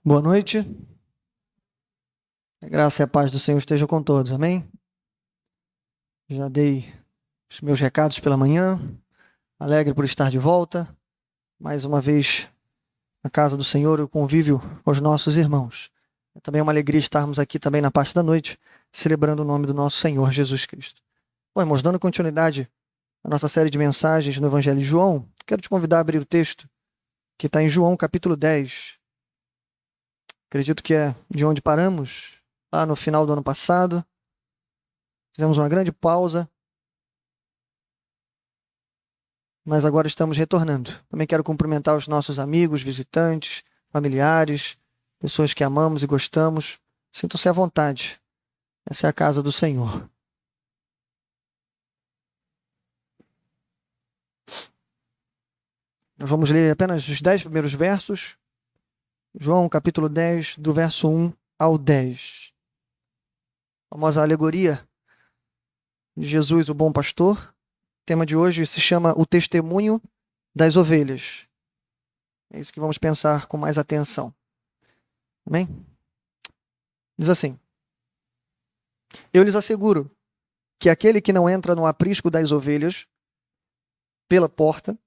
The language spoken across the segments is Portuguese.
Boa noite. A graça e a paz do Senhor estejam com todos. Amém? Já dei os meus recados pela manhã. Alegre por estar de volta. Mais uma vez na casa do Senhor, o convívio com os nossos irmãos. É também uma alegria estarmos aqui também na parte da noite, celebrando o nome do nosso Senhor Jesus Cristo. Bom, irmãos, dando continuidade à nossa série de mensagens no Evangelho de João, quero te convidar a abrir o texto que está em João capítulo 10. Acredito que é de onde paramos, lá no final do ano passado. Fizemos uma grande pausa, mas agora estamos retornando. Também quero cumprimentar os nossos amigos, visitantes, familiares, pessoas que amamos e gostamos. Sintam-se à vontade. Essa é a casa do Senhor. Nós vamos ler apenas os 10 primeiros versos. João, capítulo 10, do verso 1 ao 10. A famosa alegoria de Jesus, o bom pastor. O tema de hoje se chama O Testemunho das Ovelhas. É isso que vamos pensar com mais atenção. Amém? Diz assim: Eu lhes asseguro que aquele que não entra no aprisco das ovelhas pela porta,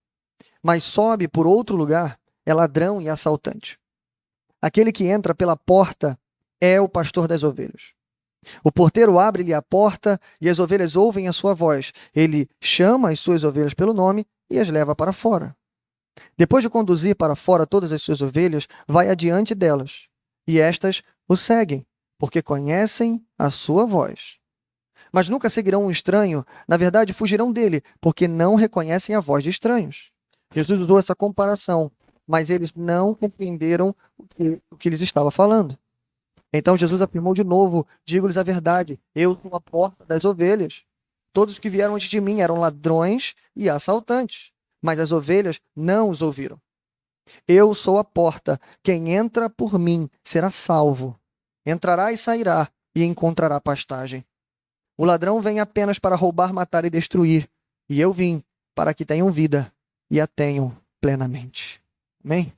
mas sobe por outro lugar, é ladrão e assaltante. Aquele que entra pela porta é o pastor das ovelhas. O porteiro abre-lhe a porta e as ovelhas ouvem a sua voz. Ele chama as suas ovelhas pelo nome e as leva para fora. Depois de conduzir para fora todas as suas ovelhas, vai adiante delas, e estas o seguem, porque conhecem a sua voz. Mas nunca seguirão um estranho, na verdade fugirão dele, porque não reconhecem a voz de estranhos. Jesus usou essa comparação, mas eles não compreenderam o que lhes estava falando. Então Jesus afirmou de novo: digo-lhes a verdade, eu sou a porta das ovelhas. Todos os que vieram antes de mim eram ladrões e assaltantes, mas as ovelhas não os ouviram. Eu sou a porta, quem entra por mim será salvo. Entrará e sairá e encontrará pastagem. O ladrão vem apenas para roubar, matar e destruir, e eu vim para que tenham vida e a tenham plenamente. Amém?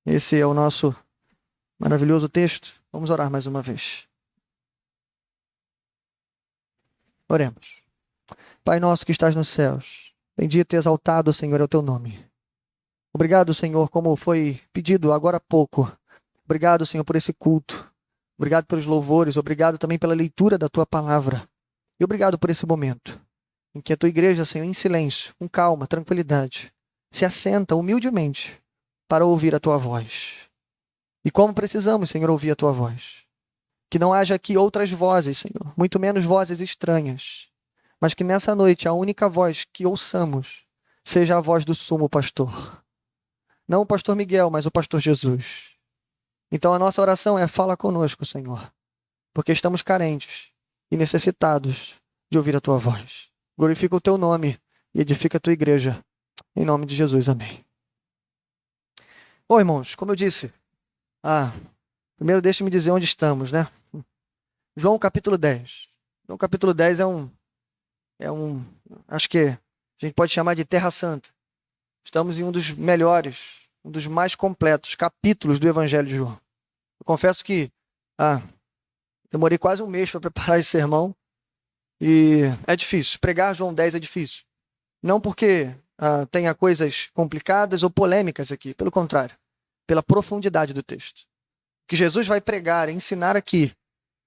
Esse é o nosso maravilhoso texto. Vamos orar mais uma vez. Oremos. Pai nosso que estás nos céus, bendito e exaltado, Senhor, é o teu nome. Obrigado, Senhor, como foi pedido agora há pouco. Obrigado, Senhor, por esse culto. Obrigado pelos louvores. Obrigado também pela leitura da tua palavra. E obrigado por esse momento em que a tua igreja, Senhor, em silêncio, com calma, tranquilidade, se assenta humildemente para ouvir a tua voz. E como precisamos, Senhor, ouvir a tua voz. Que não haja aqui outras vozes, Senhor, muito menos vozes estranhas, mas que nessa noite a única voz que ouçamos seja a voz do sumo pastor. Não o pastor Miguel, mas o pastor Jesus. Então a nossa oração é: fala conosco, Senhor, porque estamos carentes e necessitados de ouvir a tua voz. Glorifica o teu nome e edifica a tua igreja. Em nome de Jesus, amém. Bom, irmãos, como eu disse, primeiro deixe-me dizer onde estamos, né? João capítulo 10. João capítulo 10 acho que a gente pode chamar de Terra Santa. Estamos em um dos melhores, um dos mais completos capítulos do Evangelho de João. Eu confesso que demorei quase um mês para preparar esse sermão e é difícil. Pregar João 10 é difícil. Não porque tenha coisas complicadas ou polêmicas aqui, pelo contrário, pela profundidade do texto. O que Jesus vai pregar, ensinar aqui,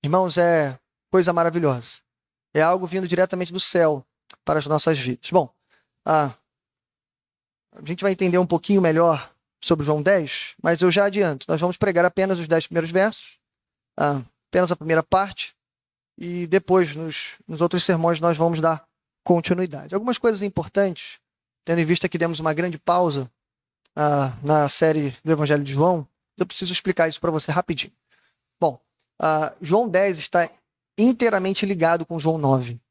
irmãos, é coisa maravilhosa. É algo vindo diretamente do céu para as nossas vidas. Bom, a gente vai entender um pouquinho melhor sobre João 10, mas eu já adianto, nós vamos pregar apenas os 10 primeiros versos, apenas a primeira parte, e depois, nos outros sermões, nós vamos dar continuidade. Algumas coisas importantes, tendo em vista que demos uma grande pausa na série do Evangelho de João, eu preciso explicar isso para você rapidinho. Bom, João 10 está inteiramente ligado com João 9.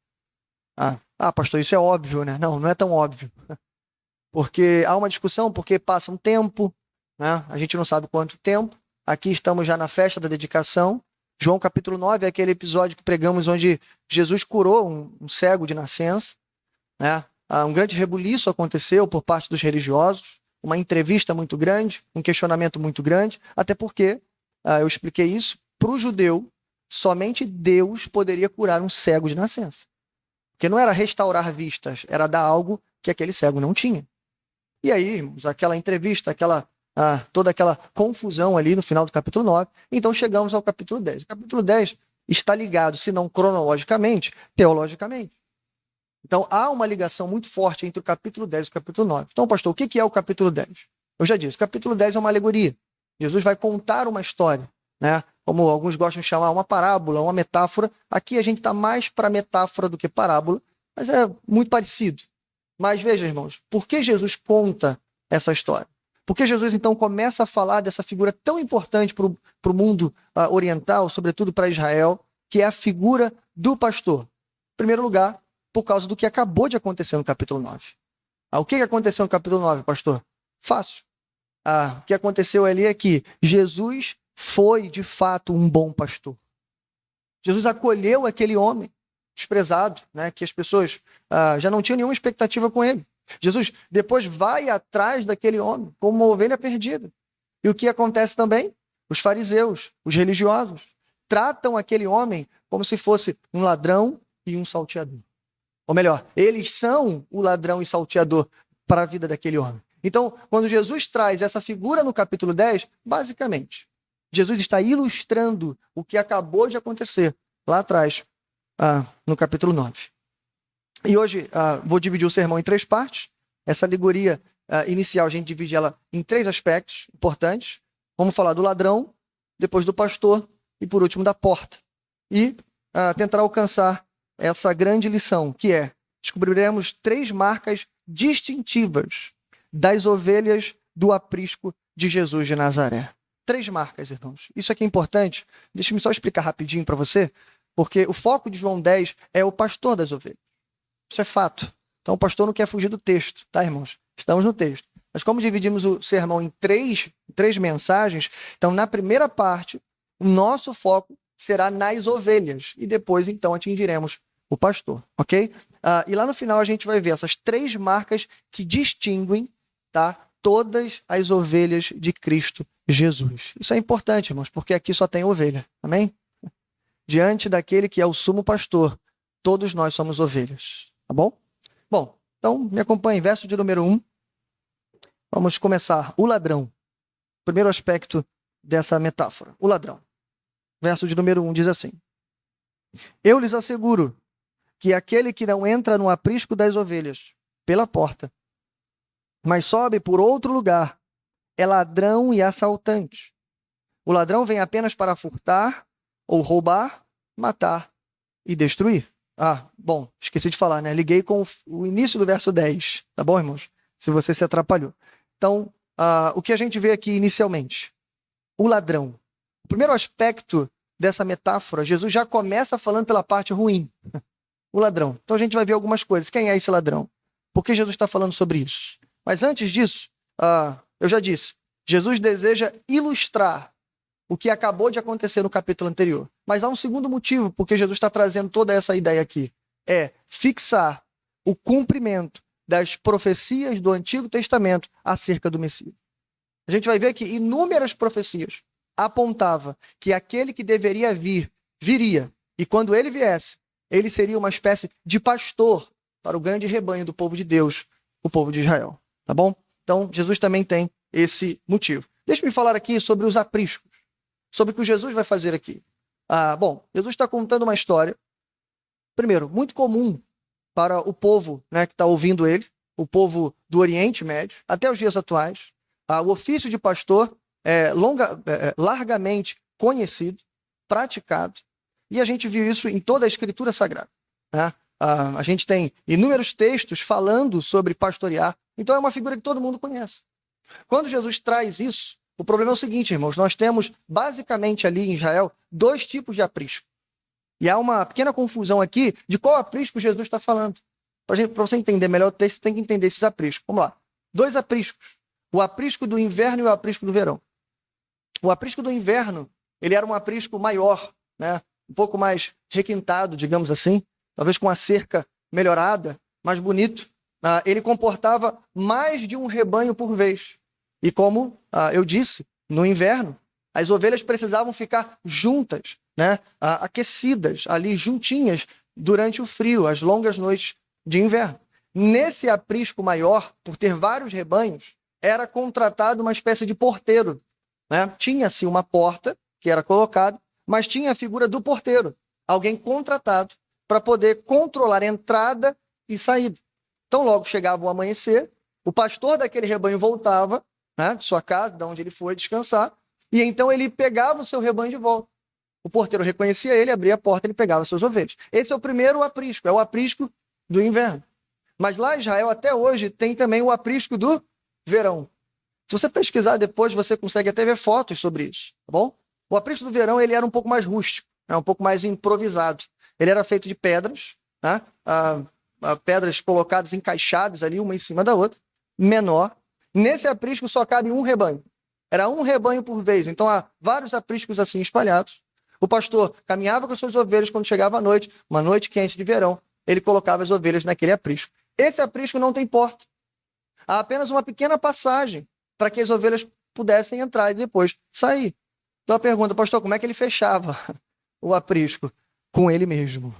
Pastor, isso é óbvio, né? Não é tão óbvio. Porque há uma discussão, porque passa um tempo, né? A gente não sabe quanto tempo. Aqui estamos já na festa da dedicação. João capítulo 9 é aquele episódio que pregamos onde Jesus curou um cego de nascença, né? Um grande rebuliço aconteceu por parte dos religiosos, uma entrevista muito grande, um questionamento muito grande, até porque eu expliquei isso, para o judeu, somente Deus poderia curar um cego de nascença. Porque não era restaurar vistas, era dar algo que aquele cego não tinha. E aí, irmãos, aquela entrevista, toda aquela confusão ali no final do capítulo 9. Então chegamos ao capítulo 10. O capítulo 10 está ligado, se não cronologicamente, teologicamente. Então há uma ligação muito forte entre o capítulo 10 e o capítulo 9. Então, pastor, o que é o capítulo 10? Eu já disse, o capítulo 10 é uma alegoria. Jesus vai contar uma história, né? Como alguns gostam de chamar, uma parábola, uma metáfora. Aqui a gente está mais para metáfora do que parábola, mas é muito parecido. Mas veja, irmãos, por que Jesus conta essa história? Por que Jesus, então, começa a falar dessa figura tão importante para o mundo oriental, sobretudo para Israel, que é a figura do pastor? Em primeiro lugar, por causa do que acabou de acontecer no capítulo 9. O que aconteceu no capítulo 9, pastor? Fácil. O que aconteceu ali é que Jesus foi, de fato, um bom pastor. Jesus acolheu aquele homem desprezado, né, que as pessoas já não tinham nenhuma expectativa com ele. Jesus depois vai atrás daquele homem como uma ovelha perdida. E o que acontece também? Os fariseus, os religiosos, tratam aquele homem como se fosse um ladrão e um salteador. Ou melhor, eles são o ladrão e salteador para a vida daquele homem. Então, quando Jesus traz essa figura no capítulo 10, basicamente, Jesus está ilustrando o que acabou de acontecer lá atrás, no capítulo 9. E hoje vou dividir o sermão em 3 partes. Essa alegoria inicial, a gente divide ela em 3 aspectos importantes. Vamos falar do ladrão, depois do pastor e, por último, da porta. E tentar alcançar essa grande lição, que é: descobriremos 3 marcas distintivas das ovelhas do aprisco de Jesus de Nazaré. 3 marcas, irmãos. Isso aqui é importante. Deixa-me só explicar rapidinho para você, porque o foco de João 10 é o pastor das ovelhas. Isso é fato. Então o pastor não quer fugir do texto, tá, irmãos? Estamos no texto. Mas como dividimos o sermão em três mensagens, então na primeira parte, o nosso foco será nas ovelhas. E depois, então, atingiremos o pastor, ok? E lá no final a gente vai ver essas 3 marcas que distinguem, tá, todas as ovelhas de Cristo Jesus. Isso é importante, irmãos, porque aqui só tem ovelha. Amém? Diante daquele que é o sumo pastor, todos nós somos ovelhas. Tá bom? Bom, então me acompanhe, verso de número 1. Vamos começar. O ladrão. Primeiro aspecto dessa metáfora. O ladrão. Verso de número 1 diz assim: eu lhes asseguro que aquele que não entra no aprisco das ovelhas pela porta, mas sobe por outro lugar, é ladrão e assaltante. O ladrão vem apenas para furtar, ou roubar, matar e destruir. Bom, esqueci de falar, né? Liguei com o início do verso 10, tá bom, irmãos? Se você se atrapalhou. Então, o que a gente vê aqui inicialmente? O ladrão. O primeiro aspecto dessa metáfora, Jesus já começa falando pela parte ruim. O ladrão. Então a gente vai ver algumas coisas. Quem é esse ladrão? Por que Jesus está falando sobre isso? Mas antes disso, eu já disse, Jesus deseja ilustrar o que acabou de acontecer no capítulo anterior. Mas há um segundo motivo porque Jesus está trazendo toda essa ideia aqui. É fixar o cumprimento das profecias do Antigo Testamento acerca do Messias. A gente vai ver que inúmeras profecias apontavam que aquele que deveria vir, viria. E quando ele viesse, ele seria uma espécie de pastor para o grande rebanho do povo de Deus, o povo de Israel. Tá bom? Então, Jesus também tem esse motivo. Deixa-me falar aqui sobre os apriscos, sobre o que Jesus vai fazer aqui. Bom, Jesus está contando uma história, primeiro, muito comum para o povo, né, que está ouvindo ele, o povo do Oriente Médio, até os dias atuais. O ofício de pastor é largamente conhecido, praticado, e a gente viu isso em toda a Escritura Sagrada. Né? A gente tem inúmeros textos falando sobre pastorear, então é uma figura que todo mundo conhece. Quando Jesus traz isso, o problema é o seguinte, irmãos, nós temos basicamente ali em Israel 2 tipos de aprisco. E há uma pequena confusão aqui de qual aprisco Jesus está falando. Para você entender melhor o texto, você tem que entender esses apriscos. Vamos lá. 2 apriscos. O aprisco do inverno e o aprisco do verão. O aprisco do inverno, ele era um aprisco maior, né? Um pouco mais requintado, digamos assim, talvez com a cerca melhorada, mais bonito. Ele comportava mais de um rebanho por vez. E como eu disse, no inverno, As ovelhas precisavam ficar juntas, né? Aquecidas, ali juntinhas, durante o frio, as longas noites de inverno. Nesse aprisco maior, por ter vários rebanhos, era contratado uma espécie de porteiro, né? Tinha-se uma porta que era colocada, mas tinha a figura do porteiro, alguém contratado para poder controlar a entrada e saída. Então, logo chegava o amanhecer, o pastor daquele rebanho voltava, né, de sua casa, de onde ele foi descansar, e então ele pegava o seu rebanho de volta. O porteiro reconhecia ele, abria a porta, ele pegava suas ovelhas. Esse é o primeiro aprisco, é o aprisco do inverno. Mas lá em Israel, até hoje, tem também o aprisco do verão. Se você pesquisar depois, você consegue até ver fotos sobre isso, tá bom? O aprisco do verão, ele era um pouco mais rústico, né, um pouco mais improvisado. Ele era feito de pedras, né, pedras colocadas, encaixadas ali, uma em cima da outra, menor. Nesse aprisco só cabe um rebanho. Era um rebanho por vez, então há vários apriscos assim espalhados. O pastor caminhava com as suas ovelhas quando chegava a noite, uma noite quente de verão, ele colocava as ovelhas naquele aprisco. Esse aprisco não tem porta. Há apenas uma pequena passagem para que as ovelhas pudessem entrar e depois sair. Então a pergunta, pastor, como é que ele fechava o aprisco? Com ele mesmo.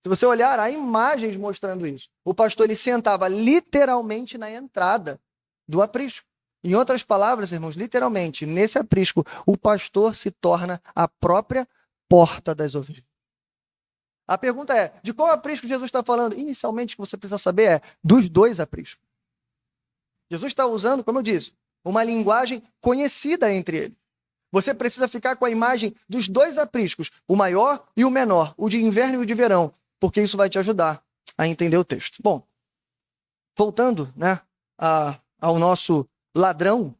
Se você olhar, há imagens mostrando isso. O pastor ele sentava literalmente na entrada do aprisco. Em outras palavras, irmãos, literalmente, nesse aprisco, o pastor se torna a própria porta das ovelhas. A pergunta é, de qual aprisco Jesus está falando? Inicialmente, o que você precisa saber é dos dois apriscos. Jesus está usando, como eu disse, uma linguagem conhecida entre eles. Você precisa ficar com a imagem dos dois apriscos, o maior e o menor, o de inverno e o de verão, porque isso vai te ajudar a entender o texto. Bom, voltando, né, ao nosso ladrão,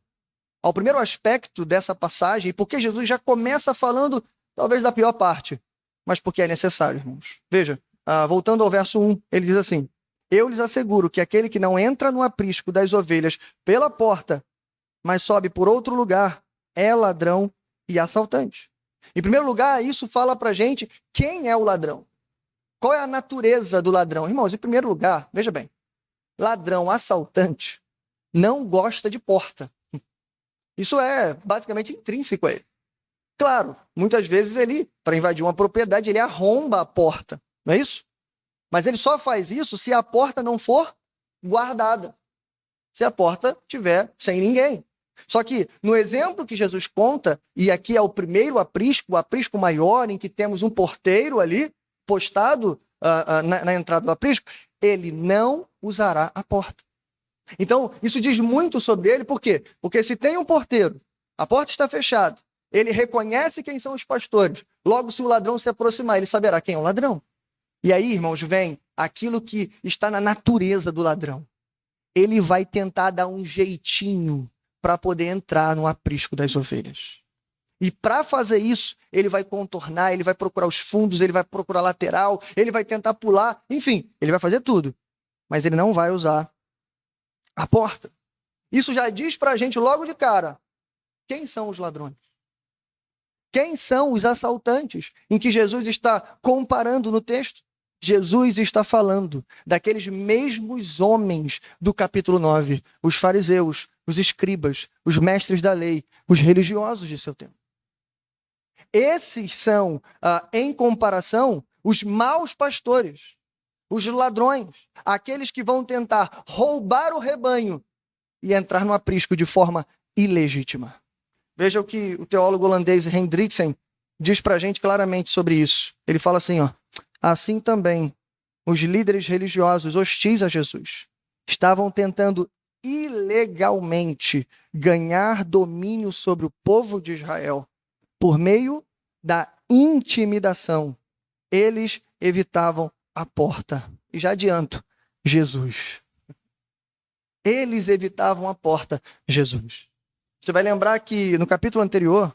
ao primeiro aspecto dessa passagem, porque Jesus já começa falando, talvez, da pior parte, mas porque é necessário, irmãos. Veja, voltando ao verso 1, ele diz assim, eu lhes asseguro que aquele que não entra no aprisco das ovelhas pela porta, mas sobe por outro lugar, é ladrão e assaltante. Em primeiro lugar, isso fala pra gente quem é o ladrão. Qual é a natureza do ladrão? Irmãos, em primeiro lugar, veja bem, ladrão, assaltante, não gosta de porta. Isso é basicamente intrínseco a ele. Claro, muitas vezes ele, para invadir uma propriedade, ele arromba a porta, não é isso? Mas ele só faz isso se a porta não for guardada, se a porta estiver sem ninguém. Só que no exemplo que Jesus conta, e aqui é o primeiro aprisco, o aprisco maior, em que temos um porteiro ali, postado na entrada do aprisco, ele não usará a porta. Então, isso diz muito sobre ele, por quê? Porque se tem um porteiro, a porta está fechada, ele reconhece quem são os pastores, logo se o ladrão se aproximar, ele saberá quem é o ladrão. E aí, irmãos, vem aquilo que está na natureza do ladrão. Ele vai tentar dar um jeitinho para poder entrar no aprisco das ovelhas. E para fazer isso, ele vai contornar, ele vai procurar os fundos, ele vai procurar lateral, ele vai tentar pular, enfim, ele vai fazer tudo. Mas ele não vai usar a porta. Isso já diz para a gente logo de cara, quem são os ladrões? Quem são os assaltantes em que Jesus está comparando no texto? Jesus está falando daqueles mesmos homens do capítulo 9, os fariseus, os escribas, os mestres da lei, os religiosos de seu tempo. Esses são, em comparação, os maus pastores, os ladrões, aqueles que vão tentar roubar o rebanho e entrar no aprisco de forma ilegítima. Veja o que o teólogo holandês Hendriksen diz para a gente claramente sobre isso. Ele fala assim, assim também os líderes religiosos hostis a Jesus estavam tentando ilegalmente ganhar domínio sobre o povo de Israel por meio da intimidação. Eles evitavam a porta. E já adianto, Jesus. Eles evitavam a porta, Jesus. Você vai lembrar que no capítulo anterior,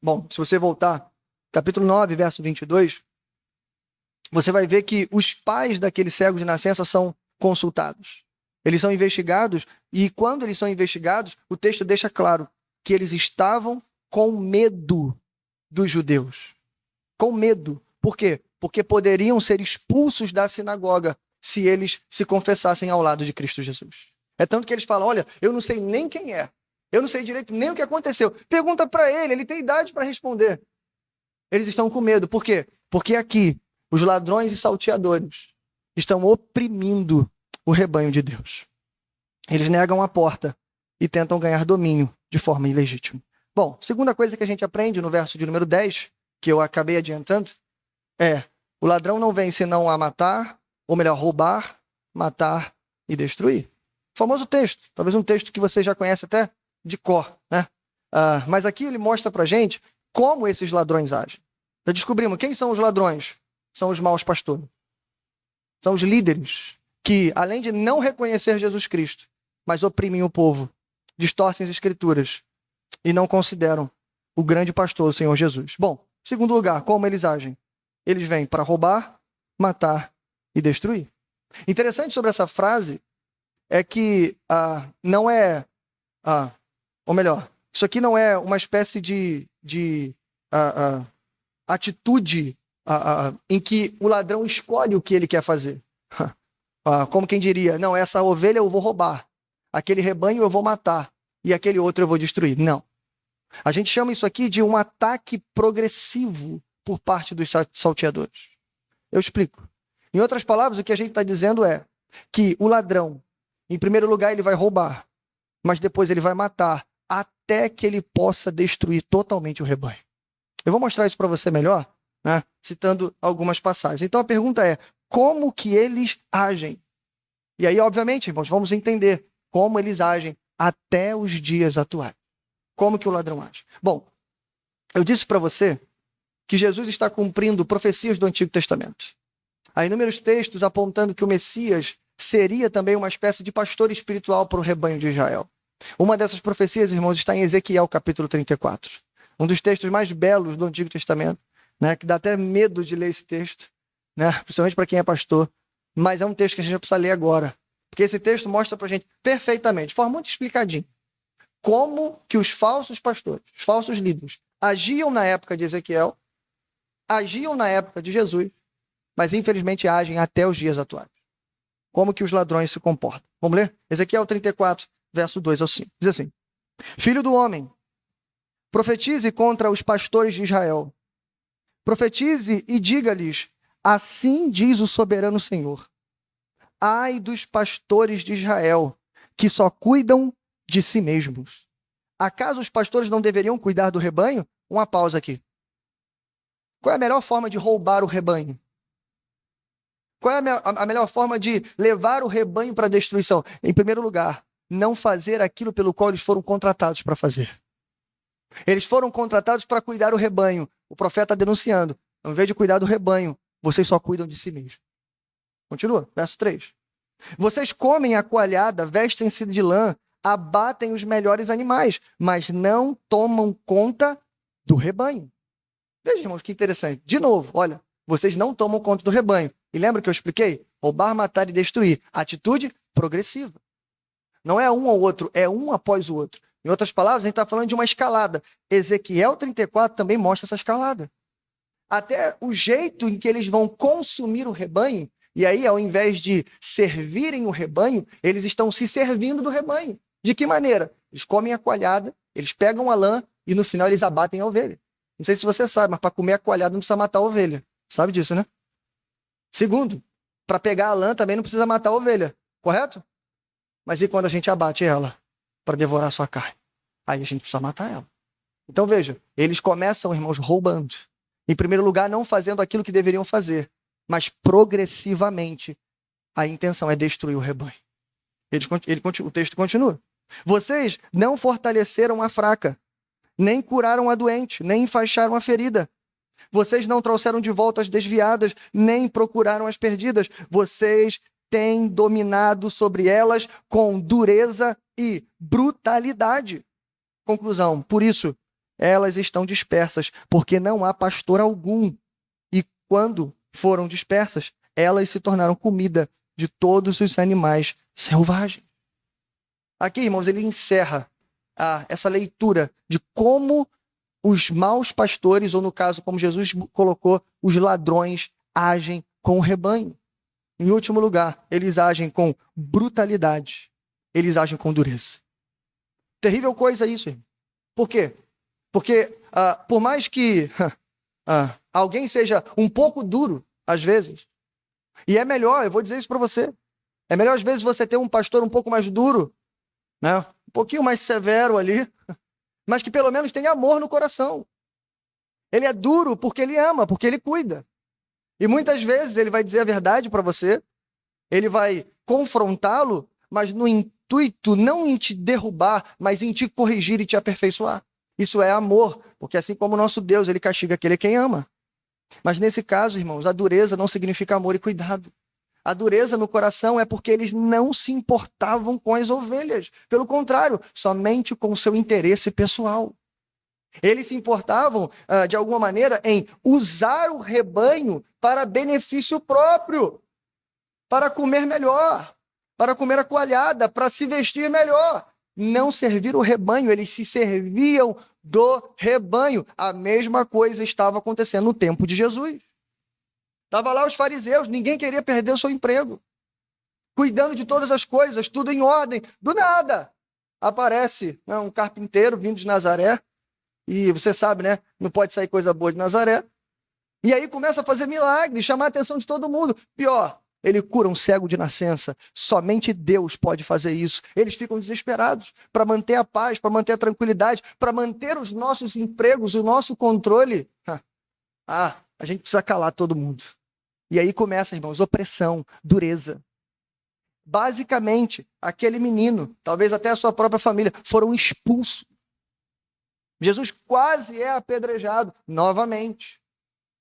bom, se você voltar, capítulo 9, verso 22, você vai ver que os pais daquele cego de nascença são consultados. Eles são investigados e quando eles são investigados, o texto deixa claro que eles estavam com medo dos judeus. Com medo. Por quê? Porque poderiam ser expulsos da sinagoga se eles se confessassem ao lado de Cristo Jesus. É tanto que eles falam, olha, eu não sei nem quem é. Eu não sei direito nem o que aconteceu. Pergunta para ele tem idade para responder. Eles estão com medo. Por quê? Porque aqui, os ladrões e salteadores estão oprimindo o rebanho de Deus. Eles negam a porta e tentam ganhar domínio de forma ilegítima. Bom, segunda coisa que a gente aprende no verso de número 10, que eu acabei adiantando, é: o ladrão não vem senão a matar, ou melhor, roubar, matar e destruir. O famoso texto, talvez um texto que você já conhece até de cor, né? Mas aqui ele mostra pra gente como esses ladrões agem. Já descobrimos quem são os ladrões? São os maus pastores. São os líderes que, além de não reconhecer Jesus Cristo, mas oprimem o povo, distorcem as escrituras e não consideram o grande pastor, o Senhor Jesus. Bom, segundo lugar, como eles agem? Eles vêm para roubar, matar e destruir. Interessante sobre essa frase é que não é, ou melhor, isso aqui não é uma espécie de atitude em que o ladrão escolhe o que ele quer fazer. Como quem diria, não, essa ovelha eu vou roubar, aquele rebanho eu vou matar e aquele outro eu vou destruir. Não. A gente chama isso aqui de um ataque progressivo por parte dos salteadores. Eu explico. Em outras palavras, o que a gente está dizendo é que o ladrão, em primeiro lugar, ele vai roubar, mas depois ele vai matar até que ele possa destruir totalmente o rebanho. Eu vou mostrar isso para você melhor, né, citando algumas passagens. Então a pergunta é, como que eles agem? E aí, obviamente, irmãos, vamos entender como eles agem até os dias atuais. Como que o ladrão age? Bom, eu disse para você que Jesus está cumprindo profecias do Antigo Testamento. Há inúmeros textos apontando que o Messias seria também uma espécie de pastor espiritual para o rebanho de Israel. Uma dessas profecias, irmãos, está em Ezequiel, capítulo 34. Um dos textos mais belos do Antigo Testamento, né, que dá até medo de ler esse texto, né, principalmente para quem é pastor, mas é um texto que a gente precisa ler agora, porque esse texto mostra para a gente perfeitamente, de forma muito explicadinha, como que os falsos pastores, os falsos líderes, agiam na época de Ezequiel, agiam na época de Jesus, mas infelizmente agem até os dias atuais. Como que os ladrões se comportam. Vamos ler? Ezequiel 34, verso 2 ao 5. Diz assim: Filho do homem, profetize contra os pastores de Israel. Profetize e diga-lhes, assim diz o soberano Senhor. Ai dos pastores de Israel, que só cuidam de si mesmos. Acaso os pastores não deveriam cuidar do rebanho? Uma pausa aqui. Qual é a melhor forma de roubar o rebanho? Qual é a melhor forma de levar o rebanho para a destruição? Em primeiro lugar, não fazer aquilo pelo qual eles foram contratados para fazer. Eles foram contratados para cuidar do rebanho. O profeta está denunciando. Ao invés de cuidar do rebanho, vocês só cuidam de si mesmos. Continua, verso 3. Vocês comem a coalhada, vestem-se de lã, abatem os melhores animais, mas não tomam conta do rebanho. Veja, irmãos, que interessante. De novo, olha, vocês não tomam conta do rebanho. E lembra que eu expliquei? Roubar, matar e destruir. Atitude progressiva. Não é um ou outro, é um após o outro. Em outras palavras, a gente está falando de uma escalada. Ezequiel 34 também mostra essa escalada. Até o jeito em que eles vão consumir o rebanho, e aí, ao invés de servirem o rebanho, eles estão se servindo do rebanho. De que maneira? Eles comem a coalhada, eles pegam a lã e no final eles abatem a ovelha. Não sei se você sabe, mas para comer a coalhada não precisa matar a ovelha. Sabe disso, né? Segundo, para pegar a lã também não precisa matar a ovelha, correto? Mas e quando a gente abate ela para devorar a sua carne? Aí a gente precisa matar ela. Então veja, eles começam, irmãos, roubando. Em primeiro lugar, não fazendo aquilo que deveriam fazer, mas progressivamente a intenção é destruir o rebanho. O texto continua. Vocês não fortaleceram a fraca, nem curaram a doente, nem enfaixaram a ferida. Vocês não trouxeram de volta as desviadas, nem procuraram as perdidas. Vocês têm dominado sobre elas com dureza e brutalidade. Conclusão, por isso, elas estão dispersas, porque não há pastor algum. E quando foram dispersas, elas se tornaram comida de todos os animais selvagens. Aqui, irmãos, ele encerra essa leitura de como os maus pastores, ou no caso, como Jesus colocou, os ladrões agem com o rebanho. Em último lugar, eles agem com brutalidade. eles agem com dureza. Terrível coisa isso, irmão. Por quê? Porque por mais que alguém seja um pouco duro, às vezes, e é melhor, eu vou dizer isso para você, é melhor às vezes você ter um pastor um pouco mais duro, né? Um pouquinho mais severo ali, mas que pelo menos tenha amor no coração. Ele é duro porque ele ama, porque ele cuida. E muitas vezes ele vai dizer a verdade para você, ele vai confrontá-lo, mas no intuito não em te derrubar, mas em te corrigir e te aperfeiçoar. Isso é amor, porque assim como o nosso Deus, ele castiga aquele quem ama. Mas nesse caso, irmãos, a dureza não significa amor e cuidado. A dureza no coração é porque eles não se importavam com as ovelhas. Pelo contrário, somente com o seu interesse pessoal. Eles se importavam, de alguma maneira, em usar o rebanho para benefício próprio, para comer melhor, para comer a coalhada, para se vestir melhor. Não servir o rebanho, eles se serviam do rebanho. A mesma coisa estava acontecendo no tempo de Jesus. Estava lá os fariseus, ninguém queria perder o seu emprego. Cuidando de todas as coisas, tudo em ordem. Do nada, aparece um carpinteiro vindo de Nazaré. E você sabe, né? Não pode sair coisa boa de Nazaré. E aí começa a fazer milagres, chamar a atenção de todo mundo. Pior, ele cura um cego de nascença. Somente Deus pode fazer isso. Eles ficam desesperados para manter a paz, para manter a tranquilidade, para manter os nossos empregos, o nosso controle. A gente precisa calar todo mundo. E aí começa, irmãos, opressão, dureza. Basicamente, aquele menino, talvez até a sua própria família, foram expulsos. Jesus quase é apedrejado novamente.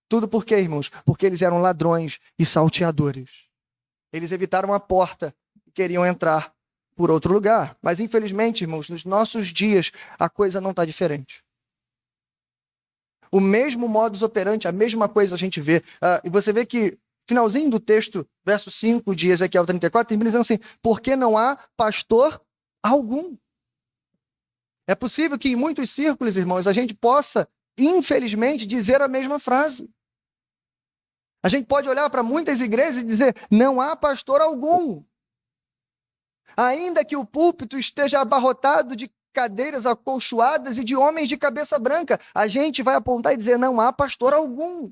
Tudo por quê, irmãos? Porque eles eram ladrões e salteadores. Eles evitaram a porta e queriam entrar por outro lugar. Mas, infelizmente, irmãos, nos nossos dias, a coisa não está diferente. O mesmo modus operandi, a mesma coisa a gente vê. E você vê que, finalzinho do texto, verso 5 de Ezequiel 34, termina dizendo assim, porque não há pastor algum. É possível que em muitos círculos, irmãos, a gente possa, infelizmente, dizer a mesma frase. A gente pode olhar para muitas igrejas e dizer, não há pastor algum. Ainda que o púlpito esteja abarrotado de cadeiras acolchoadas e de homens de cabeça branca, a gente vai apontar e dizer, não há pastor algum.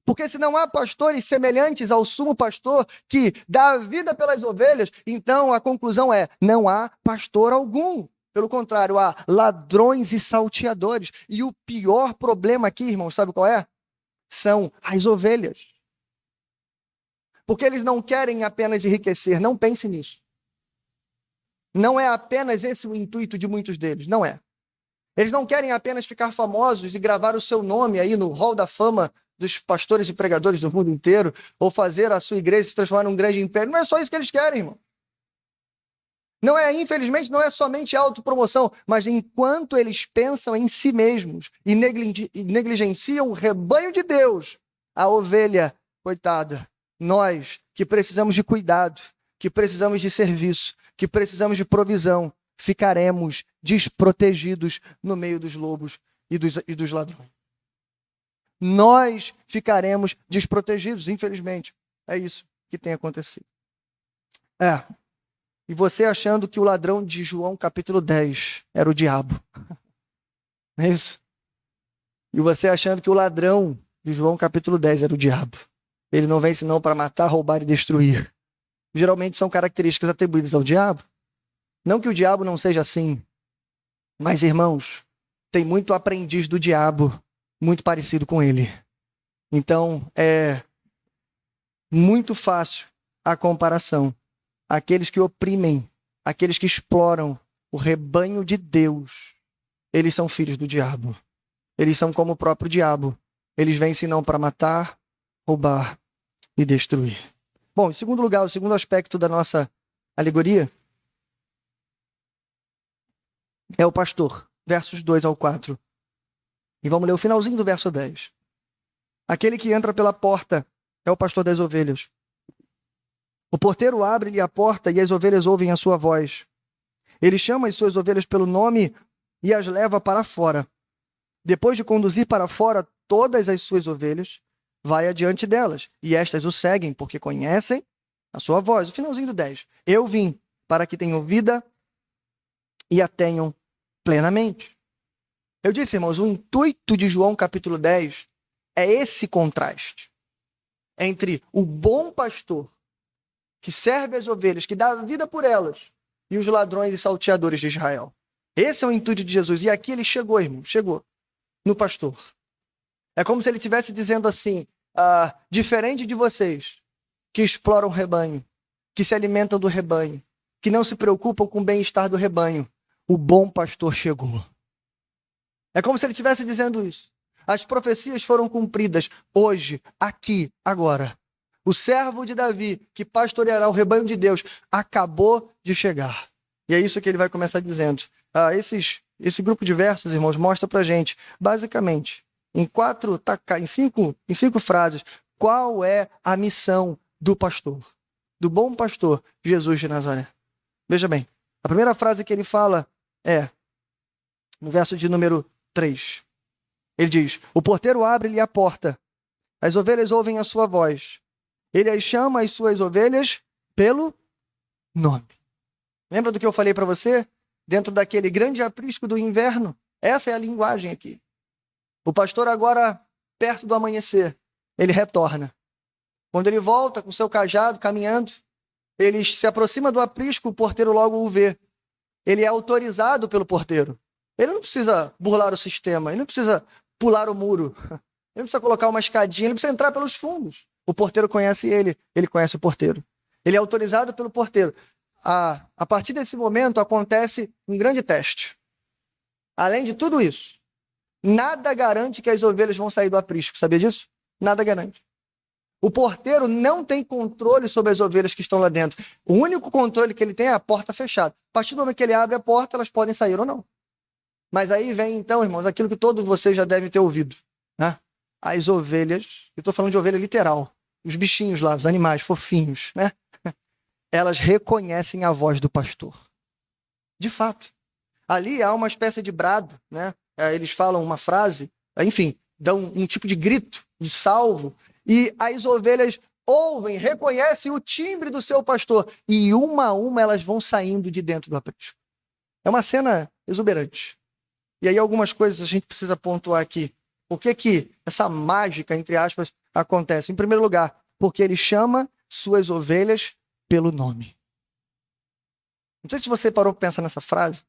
Porque se não há pastores semelhantes ao sumo pastor que dá a vida pelas ovelhas, então a conclusão é, não há pastor algum. Pelo contrário, há ladrões e salteadores. E o pior problema aqui, irmãos, sabe qual é? São as ovelhas. Porque eles não querem apenas enriquecer, não pense nisso. Não é apenas esse o intuito de muitos deles, não é. Eles não querem apenas ficar famosos e gravar o seu nome aí no hall da fama dos pastores e pregadores do mundo inteiro, ou fazer a sua igreja se transformar num grande império. Não é só isso que eles querem, irmão. Não é, infelizmente, não é somente autopromoção, mas enquanto eles pensam em si mesmos e negligenciam o rebanho de Deus, a ovelha, coitada, nós que precisamos de cuidado, que precisamos de serviço, que precisamos de provisão, ficaremos desprotegidos no meio dos lobos e dos ladrões. Nós ficaremos desprotegidos, infelizmente. É isso que tem acontecido. E você achando que o ladrão de João capítulo 10 era o diabo. Não é isso? E você achando que o ladrão de João capítulo 10 era o diabo. Ele não vem senão para matar, roubar e destruir. Geralmente são características atribuídas ao diabo. Não que o diabo não seja assim. Mas, irmãos, tem muito aprendiz do diabo muito parecido com ele. Então, é muito fácil a comparação. Aqueles que oprimem, aqueles que exploram o rebanho de Deus, eles são filhos do diabo. Eles são como o próprio diabo. Eles vêm senão para matar, roubar e destruir. Bom, em segundo lugar, o segundo aspecto da nossa alegoria é o pastor, versos 2 ao 4. E vamos ler o finalzinho do verso 10. Aquele que entra pela porta é o pastor das ovelhas. O porteiro abre-lhe a porta e as ovelhas ouvem a sua voz. Ele chama as suas ovelhas pelo nome e as leva para fora. Depois de conduzir para fora todas as suas ovelhas, vai adiante delas. E estas o seguem, porque conhecem a sua voz. O finalzinho do 10. Eu vim para que tenham vida e a tenham plenamente. Eu disse, irmãos, o intuito de João capítulo 10 é esse contraste entre o bom pastor, que serve as ovelhas, que dá a vida por elas, e os ladrões e salteadores de Israel. Esse é o intuito de Jesus. E aqui ele chegou, irmão, chegou no pastor. É como se ele estivesse dizendo assim, diferente de vocês, que exploram o rebanho, que se alimentam do rebanho, que não se preocupam com o bem-estar do rebanho, o bom pastor chegou. É como se ele estivesse dizendo isso. As profecias foram cumpridas hoje, aqui, agora. O servo de Davi, que pastoreará o rebanho de Deus, acabou de chegar. E é isso que ele vai começar dizendo. Esse grupo de versos, irmãos, mostra pra gente, basicamente, em cinco frases, qual é a missão do pastor, do bom pastor Jesus de Nazaré. Veja bem, a primeira frase que ele fala é, no verso de número 3. Ele diz, o porteiro abre-lhe a porta, as ovelhas ouvem a sua voz. Ele as chama as suas ovelhas pelo nome. Lembra do que eu falei para você? Dentro daquele grande aprisco do inverno. Essa é a linguagem aqui. O pastor agora, perto do amanhecer, ele retorna. Quando ele volta com seu cajado, caminhando, ele se aproxima do aprisco, o porteiro logo o vê. Ele é autorizado pelo porteiro. Ele não precisa burlar o sistema, ele não precisa pular o muro, ele não precisa colocar uma escadinha, ele não precisa entrar pelos fundos. O porteiro conhece ele conhece o porteiro. Ele é autorizado pelo porteiro. A partir desse momento acontece um grande teste. Além de tudo isso, nada garante que as ovelhas vão sair do aprisco, sabia disso? Nada garante. O porteiro não tem controle sobre as ovelhas que estão lá dentro. O único controle que ele tem é a porta fechada. A partir do momento que ele abre a porta, elas podem sair ou não. Mas aí vem então, irmãos, aquilo que todos vocês já devem ter ouvido, né? As ovelhas, eu estou falando de ovelha literal, os bichinhos lá, os animais fofinhos, né? Elas reconhecem a voz do pastor. De fato. Ali há uma espécie de brado, né? Eles falam uma frase, enfim, dão um tipo de grito, de salvo, e as ovelhas ouvem, reconhecem o timbre do seu pastor, e uma a uma elas vão saindo de dentro do aprisco. É uma cena exuberante. E aí algumas coisas a gente precisa pontuar aqui. Por que essa mágica, entre aspas, acontece? Em primeiro lugar, porque ele chama suas ovelhas pelo nome. Não sei se você parou para pensar nessa frase,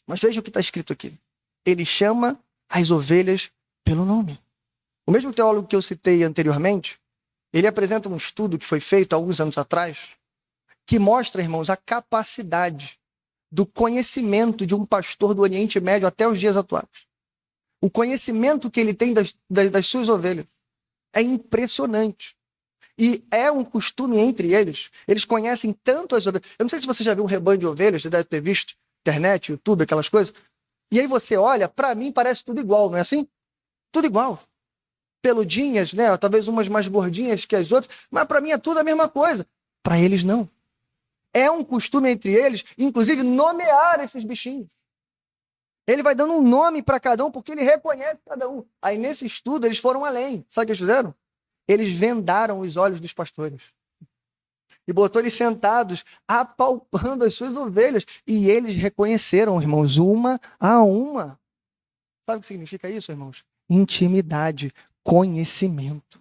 mas veja o que está escrito aqui. Ele chama as ovelhas pelo nome. O mesmo teólogo que eu citei anteriormente, ele apresenta um estudo que foi feito há alguns anos atrás, que mostra, irmãos, a capacidade do conhecimento de um pastor do Oriente Médio até os dias atuais. O conhecimento que ele tem das suas ovelhas é impressionante. E é um costume entre eles. Eles conhecem tanto as ovelhas. Eu não sei se você já viu um rebanho de ovelhas, você deve ter visto, internet, YouTube, aquelas coisas. E aí você olha, para mim parece tudo igual, não é assim? Tudo igual. Peludinhas, né? Talvez umas mais gordinhas que as outras, mas para mim é tudo a mesma coisa. Para eles não. É um costume entre eles, inclusive, nomear esses bichinhos. Ele vai dando um nome para cada um, porque ele reconhece cada um. Aí, nesse estudo, eles foram além. Sabe o que eles fizeram? Eles vendaram os olhos dos pastores. E botou eles sentados, apalpando as suas ovelhas. E eles reconheceram, irmãos, uma a uma. Sabe o que significa isso, irmãos? Intimidade, conhecimento.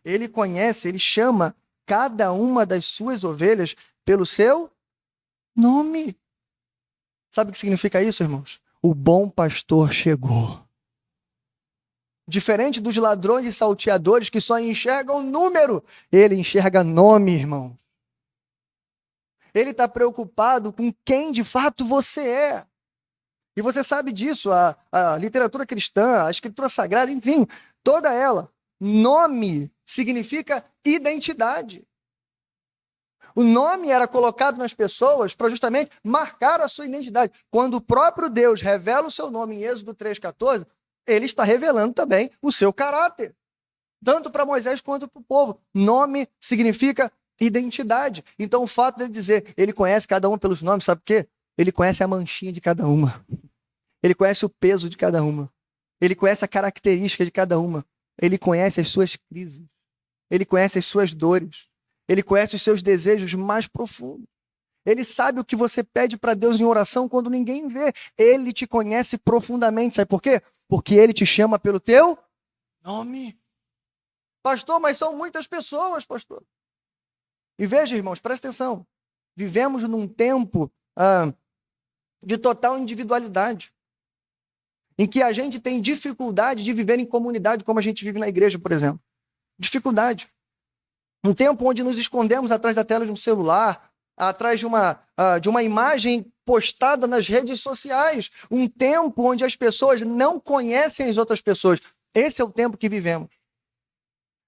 Ele conhece, ele chama cada uma das suas ovelhas pelo seu nome. Sabe o que significa isso, irmãos? O bom pastor chegou. Diferente dos ladrões e salteadores que só enxergam número, ele enxerga nome, irmão. Ele está preocupado com quem de fato você é. E você sabe disso, a literatura cristã, a escritura sagrada, enfim, toda ela. Nome significa identidade. O nome era colocado nas pessoas para justamente marcar a sua identidade. Quando o próprio Deus revela o seu nome em Êxodo 3,14, ele está revelando também o seu caráter. Tanto para Moisés quanto para o povo. Nome significa identidade. Então o fato dele dizer, ele conhece cada um pelos nomes, sabe por quê? Ele conhece a manchinha de cada uma. Ele conhece o peso de cada uma. Ele conhece a característica de cada uma. Ele conhece as suas crises. Ele conhece as suas dores. Ele conhece os seus desejos mais profundos. Ele sabe o que você pede para Deus em oração quando ninguém vê. Ele te conhece profundamente. Sabe por quê? Porque ele te chama pelo teu nome. Pastor, mas são muitas pessoas, pastor. E veja, irmãos, presta atenção. Vivemos num tempo de total individualidade, em que a gente tem dificuldade de viver em comunidade como a gente vive na igreja, por exemplo. Dificuldade. Um tempo onde nos escondemos atrás da tela de um celular, atrás de uma imagem postada nas redes sociais. Um tempo onde as pessoas não conhecem as outras pessoas. Esse é o tempo que vivemos.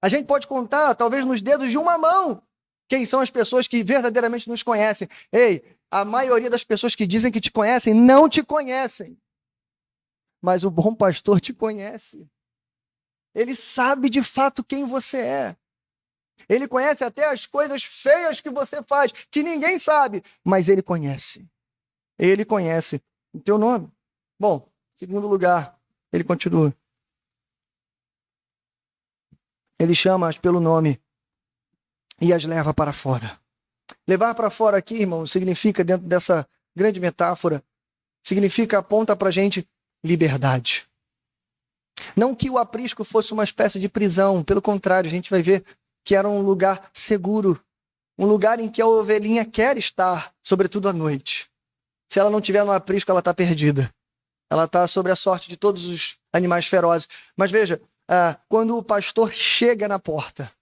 A gente pode contar, talvez nos dedos de uma mão, quem são as pessoas que verdadeiramente nos conhecem. Ei, a maioria das pessoas que dizem que te conhecem não te conhecem. Mas o bom pastor te conhece. Ele sabe de fato quem você é. Ele conhece até as coisas feias que você faz, que ninguém sabe, mas ele conhece. Ele conhece o teu nome. Bom, segundo lugar, ele continua. Ele chama-as pelo nome e as leva para fora. Levar para fora aqui, irmão, significa, dentro dessa grande metáfora, significa, aponta para a gente, liberdade. Não que o aprisco fosse uma espécie de prisão, pelo contrário, a gente vai ver que era um lugar seguro, um lugar em que a ovelhinha quer estar, sobretudo à noite. Se ela não estiver no aprisco, ela está perdida. Ela está sobre a sorte de todos os animais ferozes. Mas veja, quando o pastor chega na porta